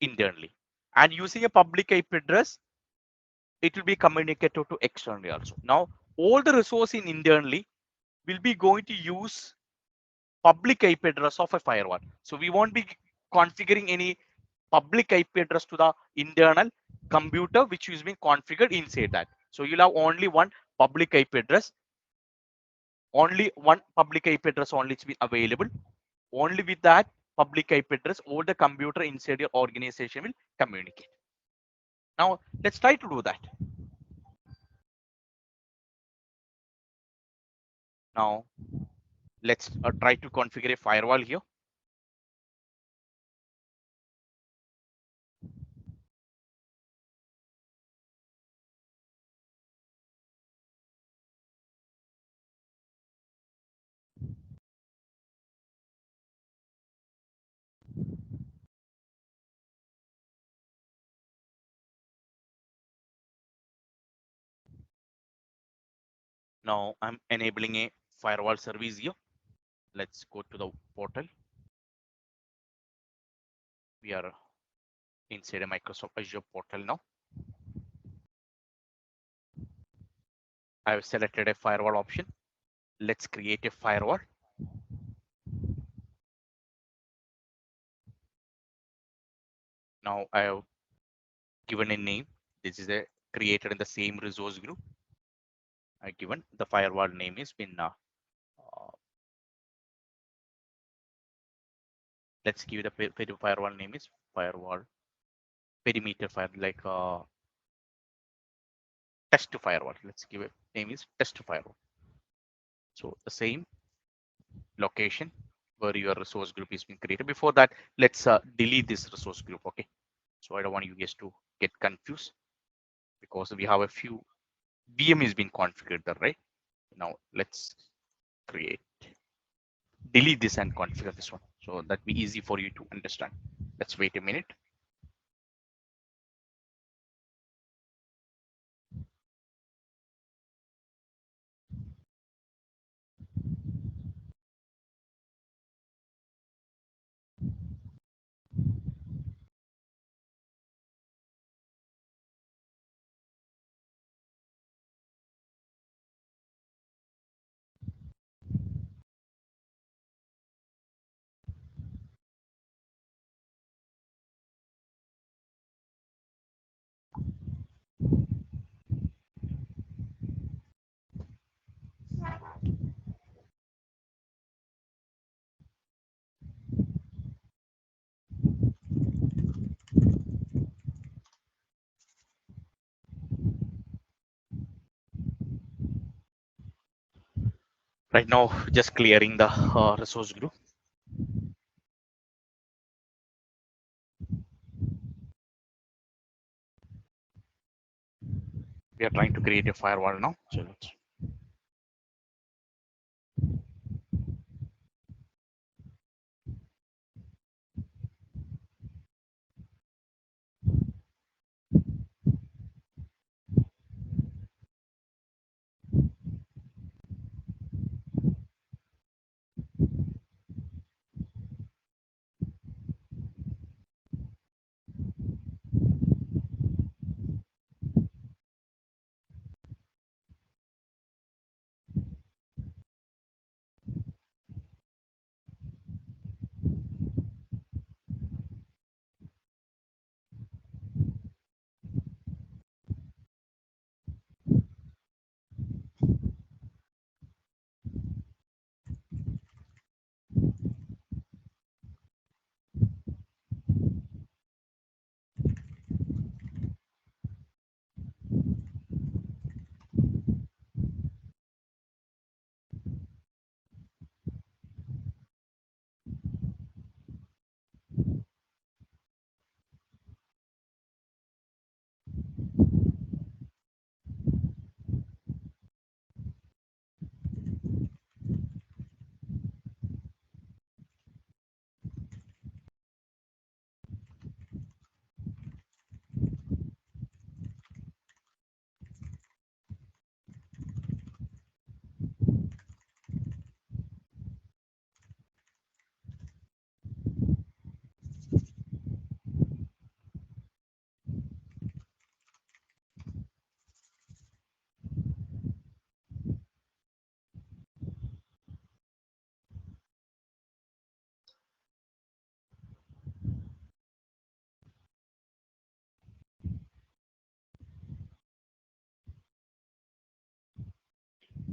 internally. And using a public IP address, it will be communicated to externally also. Now, all the resource in internally will be going to use public IP address of a firewall. So we won't be configuring any public IP address to the internal computer which is being configured inside that. So you'll have only one public IP address, only one public IP address only is available. Only with that public IP address, all the computer inside your organization will communicate. Now let's try to do that. Now let's try to configure a firewall here. Now I'm enabling a firewall service here. Let's go to the portal. We are inside a Microsoft Azure portal now. I have selected a firewall option. Let's create a firewall. Now I have given a name. This is a created in the same resource group. I given the firewall name is been let's give the firewall name is firewall perimeter fire like test firewall. Let's give it name is test firewall. So the same location where your resource group is being created. Before that, let's delete this resource group. Okay. So I don't want you guys to get confused because we have a few VM is being configured there, right? Now let's create, delete this and configure this one. So that be easy for you to understand. Let's wait a minute. Right now, just clearing the resource group. We are trying to create a firewall now. So let's.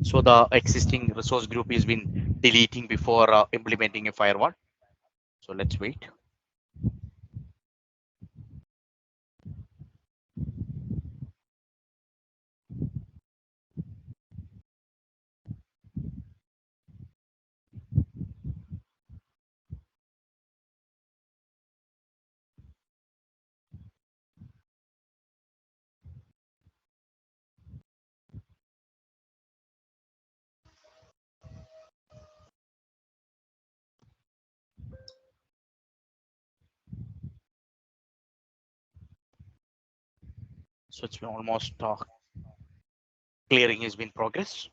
So the existing resource group is been deleting before implementing a firewall. So let's wait. So it's been almost clearing has been progress.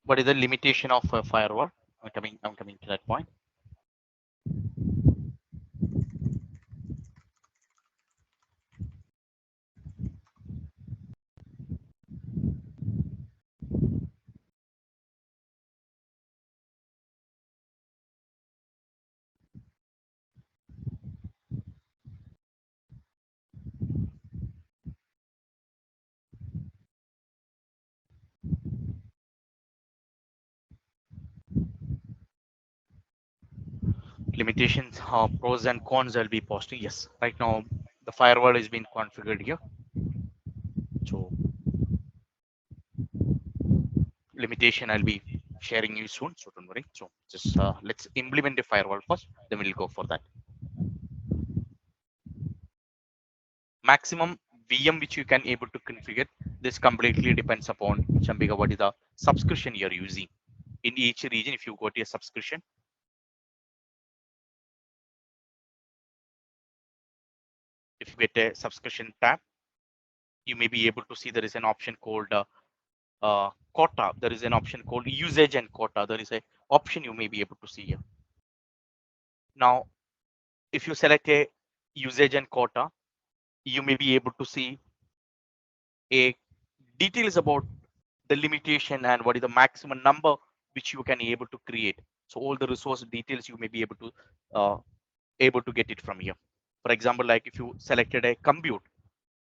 What is the limitation of a firewall? I'm coming to that point. Limitations, pros and cons I'll be posting. Yes, right now the firewall is being configured here. So limitation I'll be sharing you soon. So don't worry. So just let's implement the firewall first. Then we'll go for that. Maximum VM which you can able to configure. This completely depends upon Chambika what is the subscription you're using. In each region, if you go to a subscription, if you get a subscription tab, you may be able to see there is an option called quota. There is an option called usage and quota. There is a option you may be able to see here. Now, if you select a usage and quota, you may be able to see a details about the limitation and what is the maximum number which you can able to create. So all the resource details you may be able to get it from here. For example, like if you selected a compute,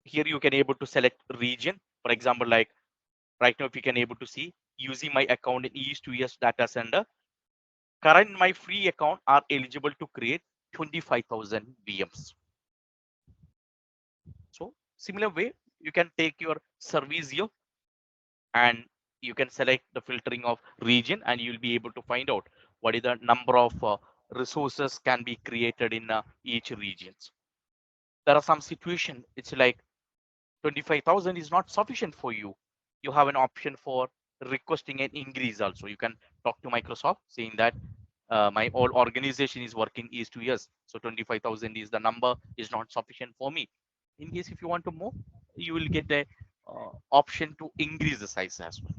here you can able to select region. For example, like right now, if you can able to see using my account in East US data center, current my free account are eligible to create 25,000 VMs. So similar way, you can take your service here and you can select the filtering of region and you'll be able to find out what is the number of resources can be created in each regions. There are some situation it's like 25,000 is not sufficient for you. You have an option for requesting an increase also. You can talk to Microsoft saying that my whole organization is working is 2 years. So 25,000 is the number is not sufficient for me. In case if you want to move, you will get a option to increase the size as well.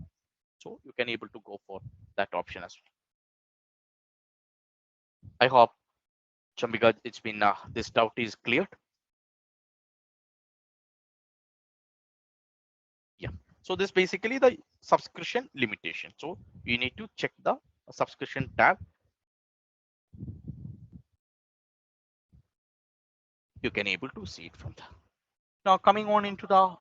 So you can able to go for that option as well. I hope Chambika, it's been this doubt is cleared. Yeah. So this basically the subscription limitation. So you need to check the subscription tab. You can able to see it from there. Now coming on into the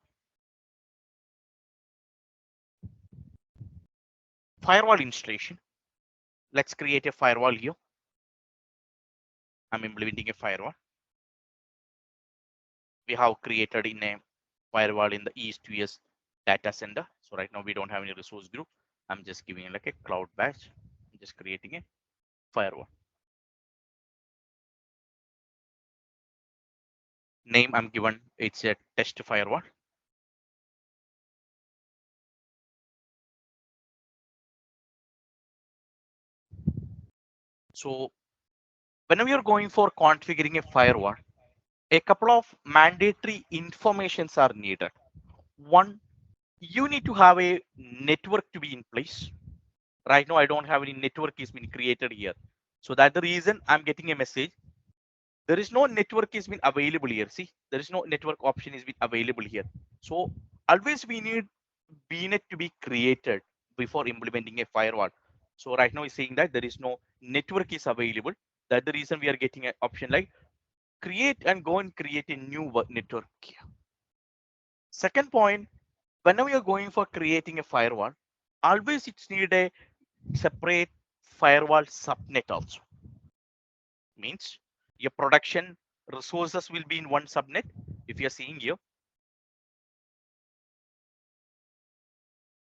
firewall installation. Let's create a firewall here. I'm implementing a firewall. We have created in a firewall in the East US data center. So right now we don't have any resource group. I'm just giving like a cloud batch. I'm just creating a firewall. Name I'm given, it's a test firewall. So whenever you're going for configuring a firewall, a couple of mandatory informations are needed. One, you need to have a network to be in place. Right now, I don't have any network is been created here. So that's the reason I'm getting a message. There is no network is been available here. See, there is no network option is been available here. So always we need VNet to be created before implementing a firewall. So right now it's saying that there is no network is available. That's the reason we are getting an option like create and go and create a new network here. Second point, whenever you're going for creating a firewall, always it's need a separate firewall subnet also. Means your production resources will be in one subnet. If you're seeing here,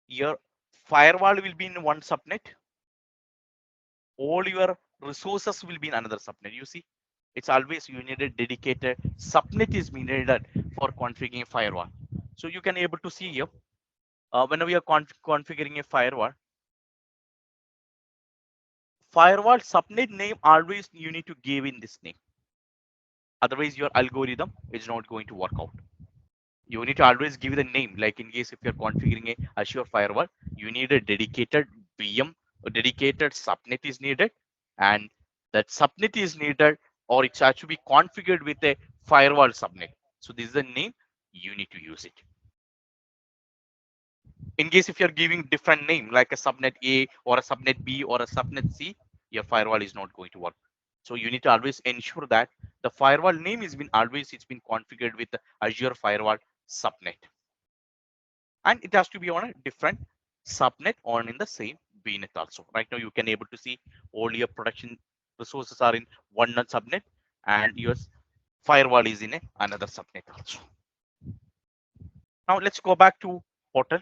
your firewall will be in one subnet. All your resources will be in another subnet. You see, it's always you need a dedicated subnet is needed for configuring a firewall. So you can able to see here, whenever you're configuring a firewall subnet name always you need to give in this name. Otherwise, your algorithm is not going to work out. You need to always give the name. Like in case if you're configuring a Azure firewall, you need a dedicated VM, a dedicated subnet is needed, and that subnet is needed, or it has to be configured with a firewall subnet. So this is the name you need to use it. In case if you're giving different name like a subnet A or a subnet B or a subnet C, your firewall is not going to work. So you need to always ensure that the firewall name has been always it's been configured with the Azure firewall subnet, and it has to be on a different subnet on in the same VNet also. Right now you can able to see all your production resources are in one subnet and your firewall is in another subnet also. Now let's go back to portal.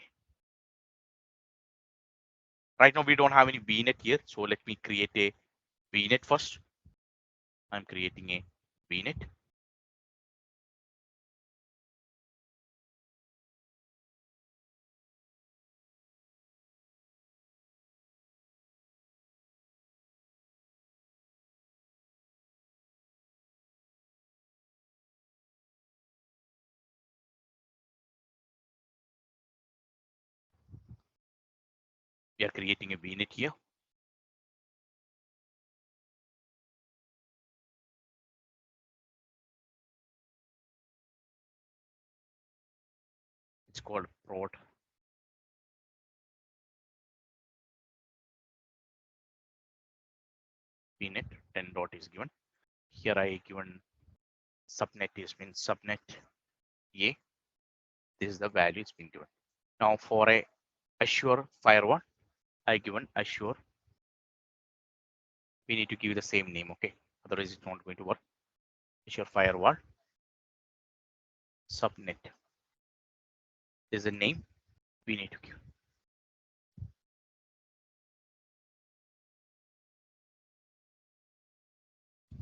Right now we don't have any VNet here, so let me create a VNet first. I'm creating a VNet. We are creating a VNet here. It's called prod VNet 10 dot is given. Here I given subnet is means subnet A. This is the value it's been given. Now for a Azure firewall, I given Azure. We need to give the same name, okay? Otherwise it's not going to work. Azure firewall subnet. This is the name we need to give.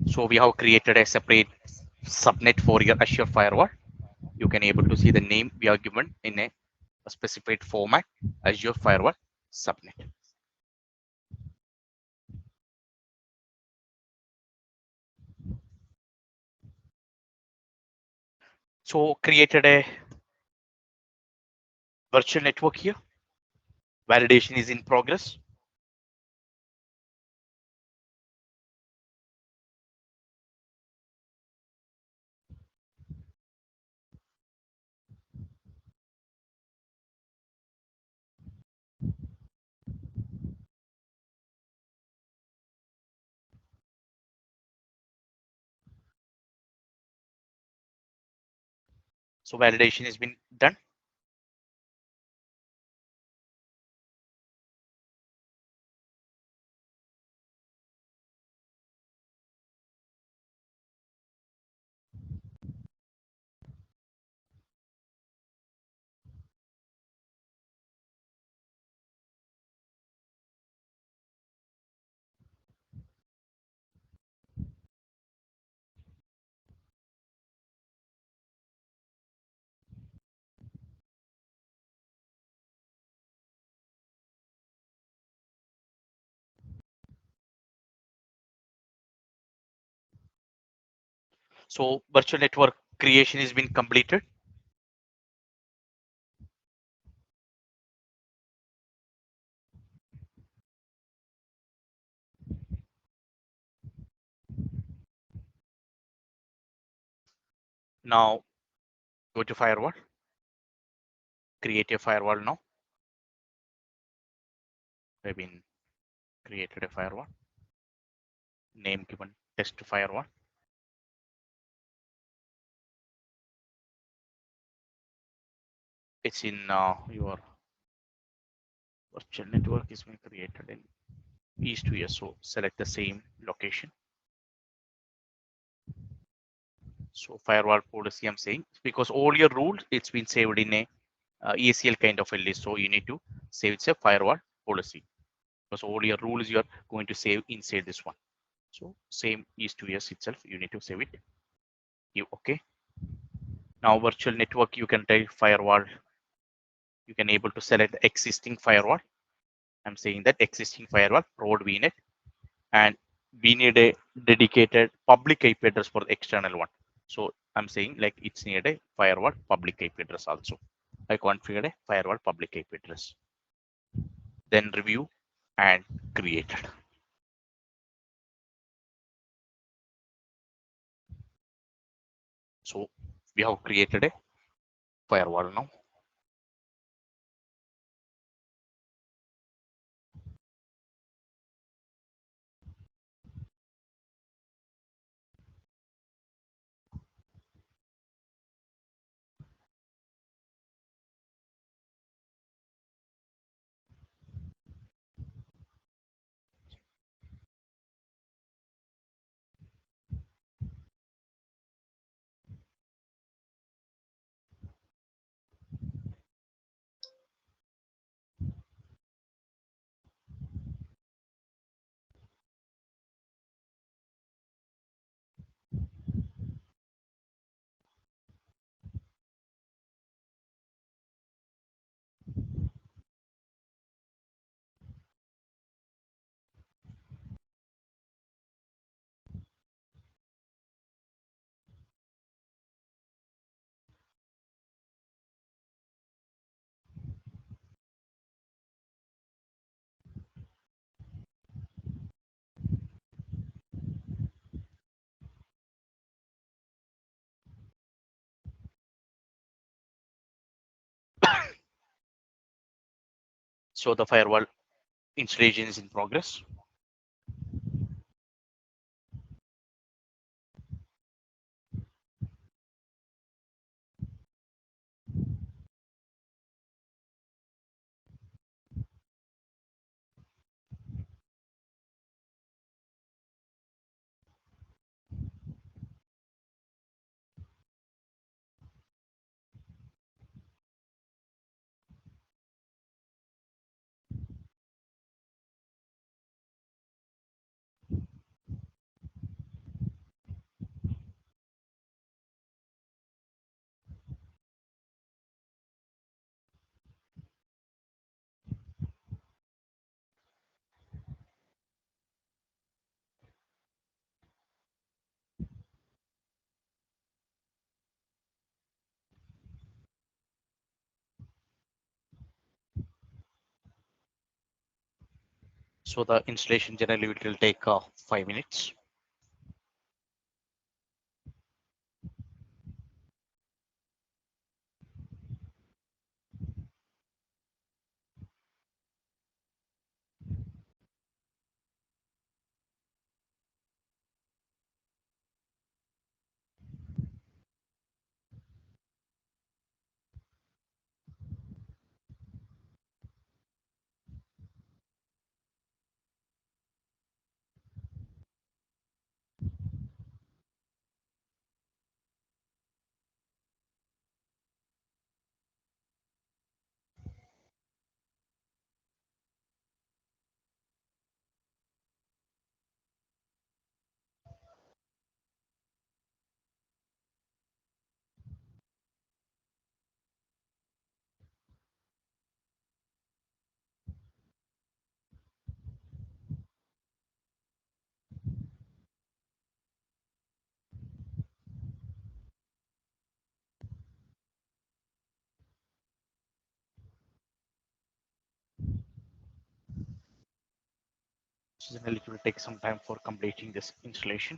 So we have created a separate subnet for your Azure firewall. You can able to see the name we are given in a specified format, Azure firewall subnet. So created a virtual network here. Validation is in progress. So validation has been done. So virtual network creation has been completed. Now go to firewall, create a firewall now. I've been created a firewall, name given test firewall. It's in your virtual network is been created in East to West. So select the same location. So firewall policy I'm saying because all your rules it's been saved in a ECL kind of a list. So you need to save it's a firewall policy because all your rules you are going to save inside this one. So same East to West itself you need to save it. You okay? Now virtual network you can type firewall. You can able to select the existing firewall. I'm saying that existing firewall prod VNet, and we need a dedicated public IP address for the external one. So I'm saying like it's need a firewall public IP address also. I configured a firewall public IP address. Then review and created. So we have created a firewall now. So the firewall installation is in progress. So the installation generally will take 5 minutes. So generally it will take some time for completing this installation.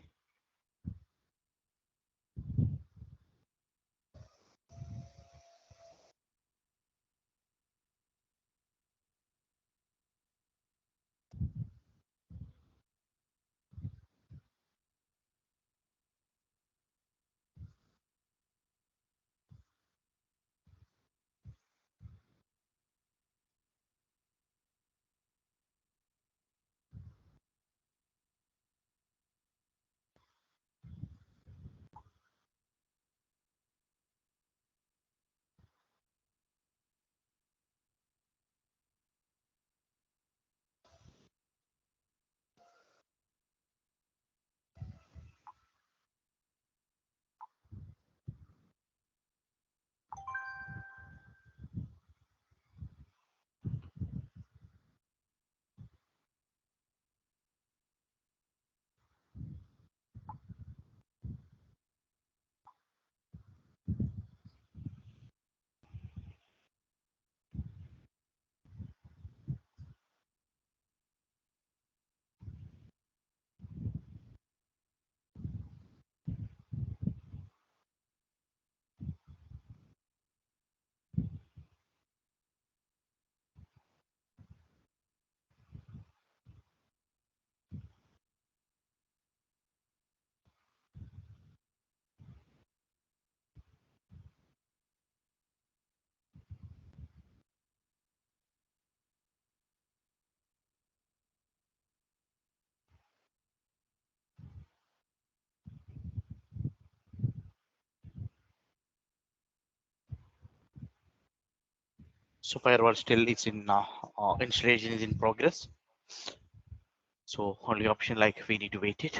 So firewall still is in installation is in progress. So only option like we need to wait it.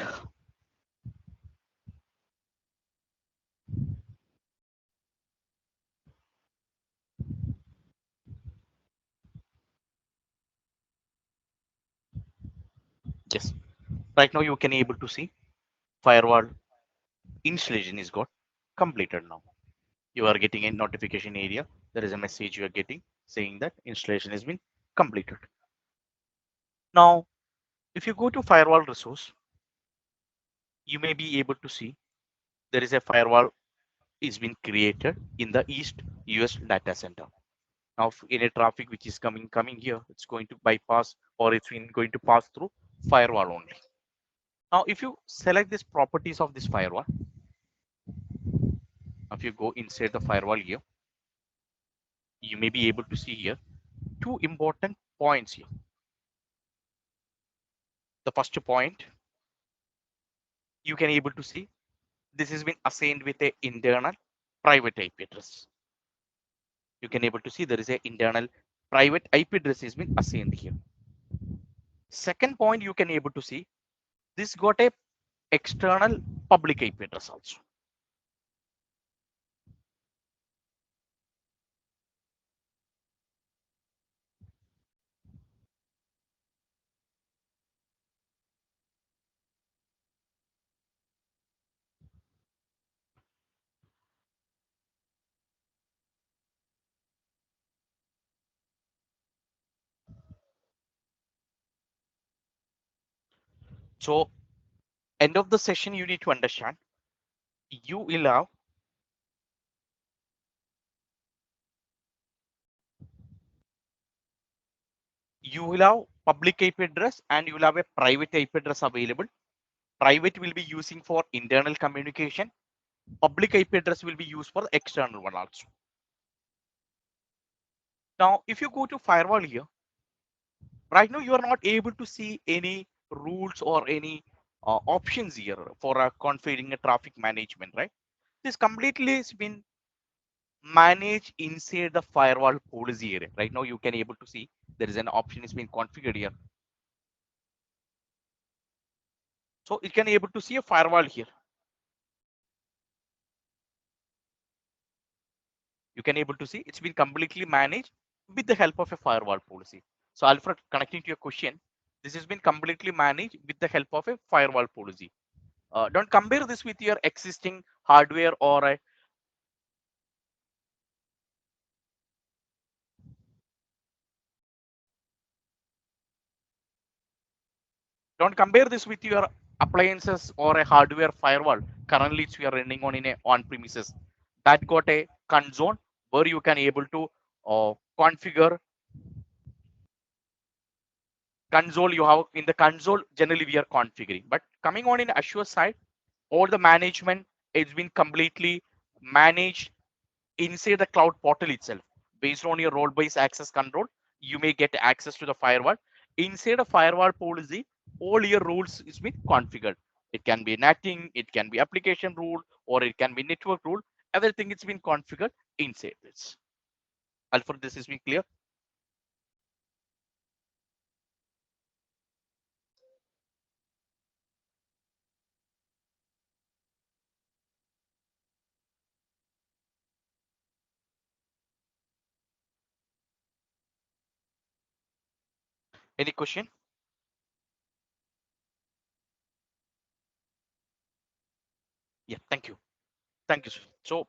Yes. Right now you can able to see firewall installation is got completed now. You are getting a notification area. There is a message you are getting saying that installation has been completed. Now, if you go to firewall resource, you may be able to see there is a firewall is been created in the East US data center. Now, if any traffic which is coming here, it's going to bypass or it's going to pass through firewall only. Now, if you select these properties of this firewall, if you go inside the firewall here, you may be able to see here two important points here. The first point, you can able to see this has been assigned with a internal private IP address. You can able to see there is a internal private IP address has been assigned here. Second point, you can able to see this got a external public IP address also. So end of the session, you need to understand you will have public IP address and you will have a private IP address available. Private will be using for internal communication. Public IP address will be used for the external one also. Now, if you go to firewall here, right now you are not able to see any rules or any options here for configuring a traffic management, right? This completely has been managed inside the firewall policy area. Right now you can able to see there is an option is being configured here. So you can able to see a firewall here. You can able to see it's been completely managed with the help of a firewall policy. So Alfred, connecting to your question, this has been completely managed with the help of a firewall policy. Don't compare this with your existing hardware or a don't compare this with your appliances or a hardware firewall. Currently, it's we are running on in a on-premises. That got a console where you can able to configure console. You have in the console generally we are configuring, but coming on in Azure side, all the management has been completely managed inside the cloud portal itself. Based on your role-based access control, you may get access to the firewall. Inside a firewall policy, all your rules is been configured. It can be netting, it can be application rule, or it can be network rule. Everything it's been configured inside this. Alfred, this is been clear. Any question? Yeah, thank you. Thank you, sir. So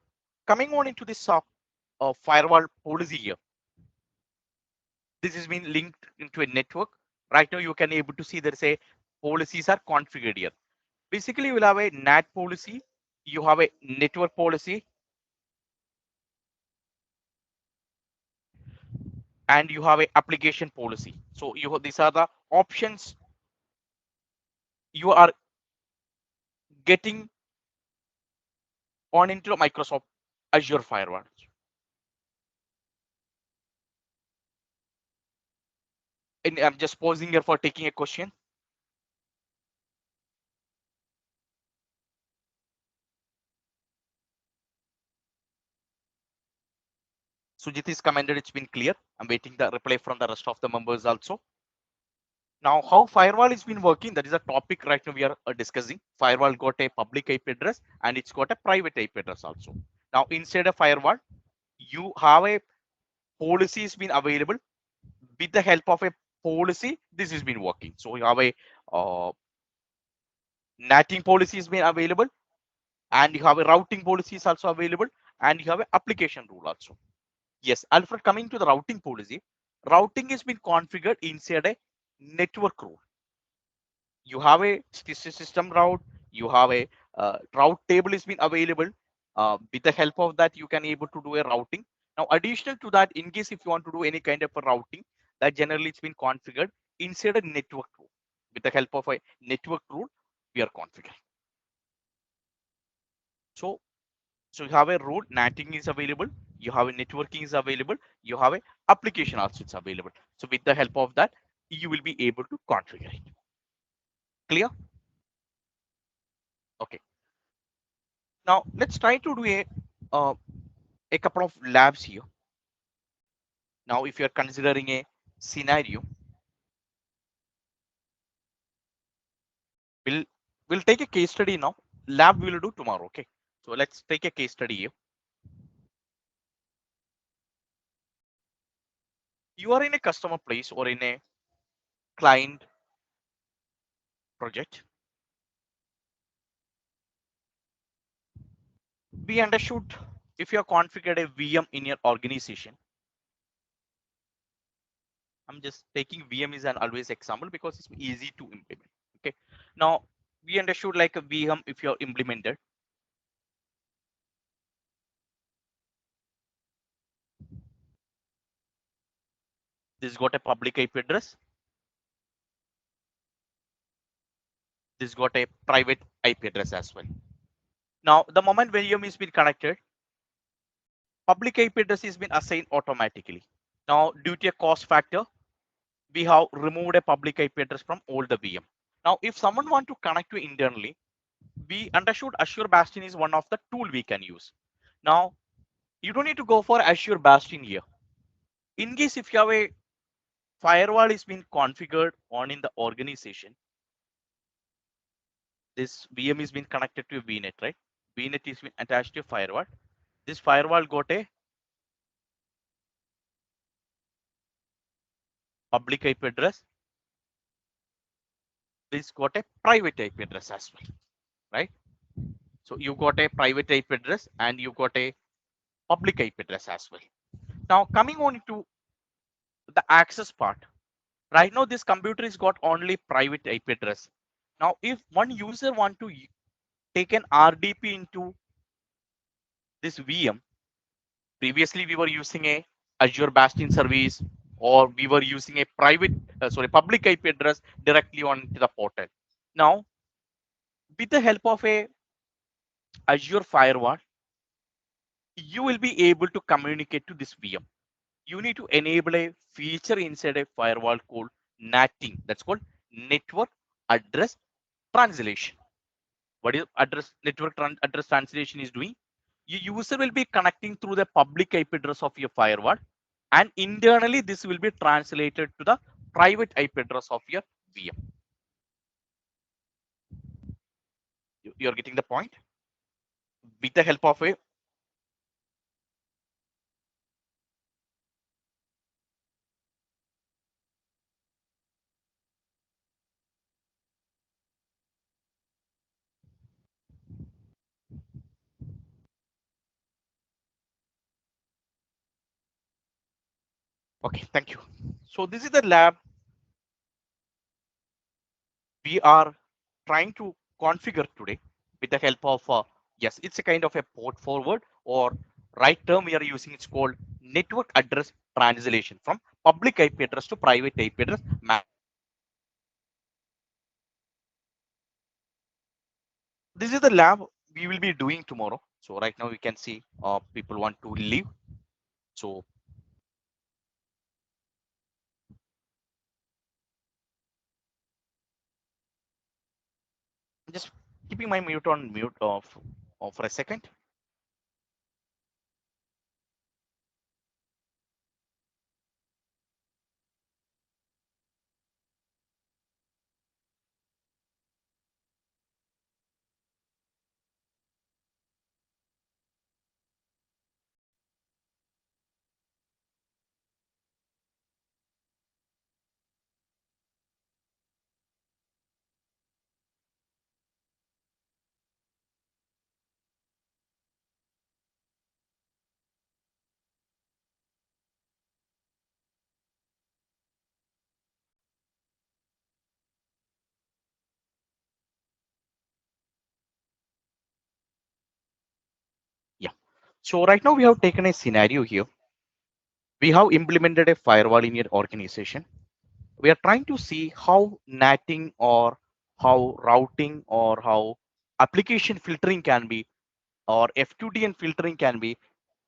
coming on into this firewall policy here, this has been linked into a network. Right now, you can able to see there is a policies are configured here. Basically, you will have a NAT policy, you have a network policy, and you have a application policy. So these are the options you are getting on into Microsoft Azure Firewall. And I'm just pausing here for taking a question. Sujit is commented it's been clear. I'm waiting the reply from the rest of the members also. Now, how firewall has been working, that is a topic right now we are discussing. Firewall got a public IP address and it's got a private IP address also. Now, inside a firewall, you have a policy has been available. With the help of a policy, this has been working. So you have a netting policy has been available, and you have a routing policy is also available, and you have an application rule also. Yes, Alfred, coming to the routing policy, routing has been configured inside a network rule. You have a system route, you have a route table has been available. With the help of that, you can able to do a routing. Now, additional to that, in case if you want to do any kind of a routing, that generally it's been configured inside a network rule. With the help of a network rule, we are configuring. So you have a rule, NATing is available, you have a networking is available, you have a application also it's available. So with the help of that, you will be able to configure it. Clear? Okay. Now let's try to do uh, a couple of labs here. Now, if you're considering a scenario, we'll we'll take a case study now. Lab we will do tomorrow. Okay. So let's take a case study here. You are in a customer place or in a client project. We understood if you have configured a VM in your organization. I'm just taking VM is an always example because it's easy to implement. Okay. Now we understood like a VM if you're implemented. This got a public IP address. This got a private IP address as well. Now the moment VM is been connected, public IP address is been assigned automatically. Now due to a cost factor, we have removed a public IP address from all the VM. Now if someone want to connect to internally, we understood Azure Bastion is one of the tool we can use. Now you don't need to go for Azure Bastion here. In case if you have a firewall is being configured on in the organization, this VM is being connected to a VNet, right? VNet is been attached to a firewall. This firewall got a public IP address. This got a private IP address as well, right? So you got a private IP address and you got a public IP address as well. Now coming on to the access part. Right now this computer is got only private IP address. Now if one user want to take an RDP into this VM, previously we were using a Azure Bastion service or we were using a public IP address directly onto the portal. Now with the help of a Azure firewall, you will be able to communicate to this VM. You need to enable a feature inside a firewall called NATing. That's called network address translation. What is address translation is doing? Your user will be connecting through the public IP address of your firewall, and internally this will be translated to the private IP address of your VM. You're getting the point? With the help of a okay, thank you. So this is the lab we are trying to configure today with the help of yes, it's a kind of a port forward, or right term we are using, it's called network address translation from public IP address to private IP address. This is the lab we will be doing tomorrow. So right now we can see people want to leave. So just keeping my mute on mute off for a second. Yeah. So right now we have taken a scenario here. We have implemented a firewall in your organization. We are trying to see how netting or how routing or how application filtering can be, or F2D and filtering can be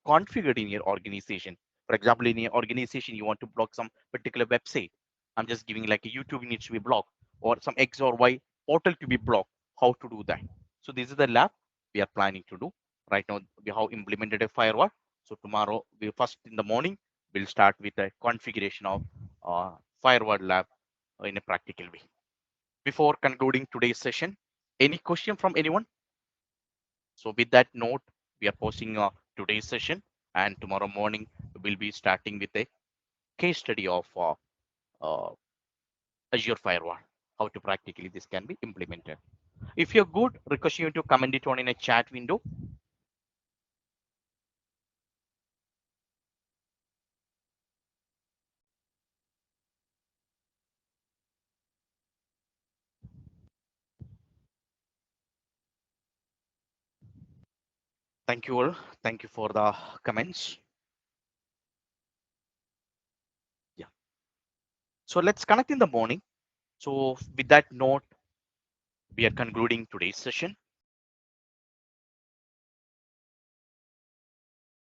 configured in your organization. For example, in your organization, you want to block some particular website. I'm just giving like a YouTube needs to be blocked or some X or Y portal to be blocked. How to do that? So this is the lab we are planning to do. Right now, we have implemented a firewall. So tomorrow, we first in the morning, we'll start with a configuration of firewall lab in a practical way. Before concluding today's session, any question from anyone? So with that note, we are posting today's session, and tomorrow morning we'll be starting with a case study of uh, Azure Firewall, how to practically this can be implemented. If you're good, request you to comment it on in a chat window. Thank you all. Thank you for the comments. Yeah. So let's connect in the morning. So with that note, we are concluding today's session.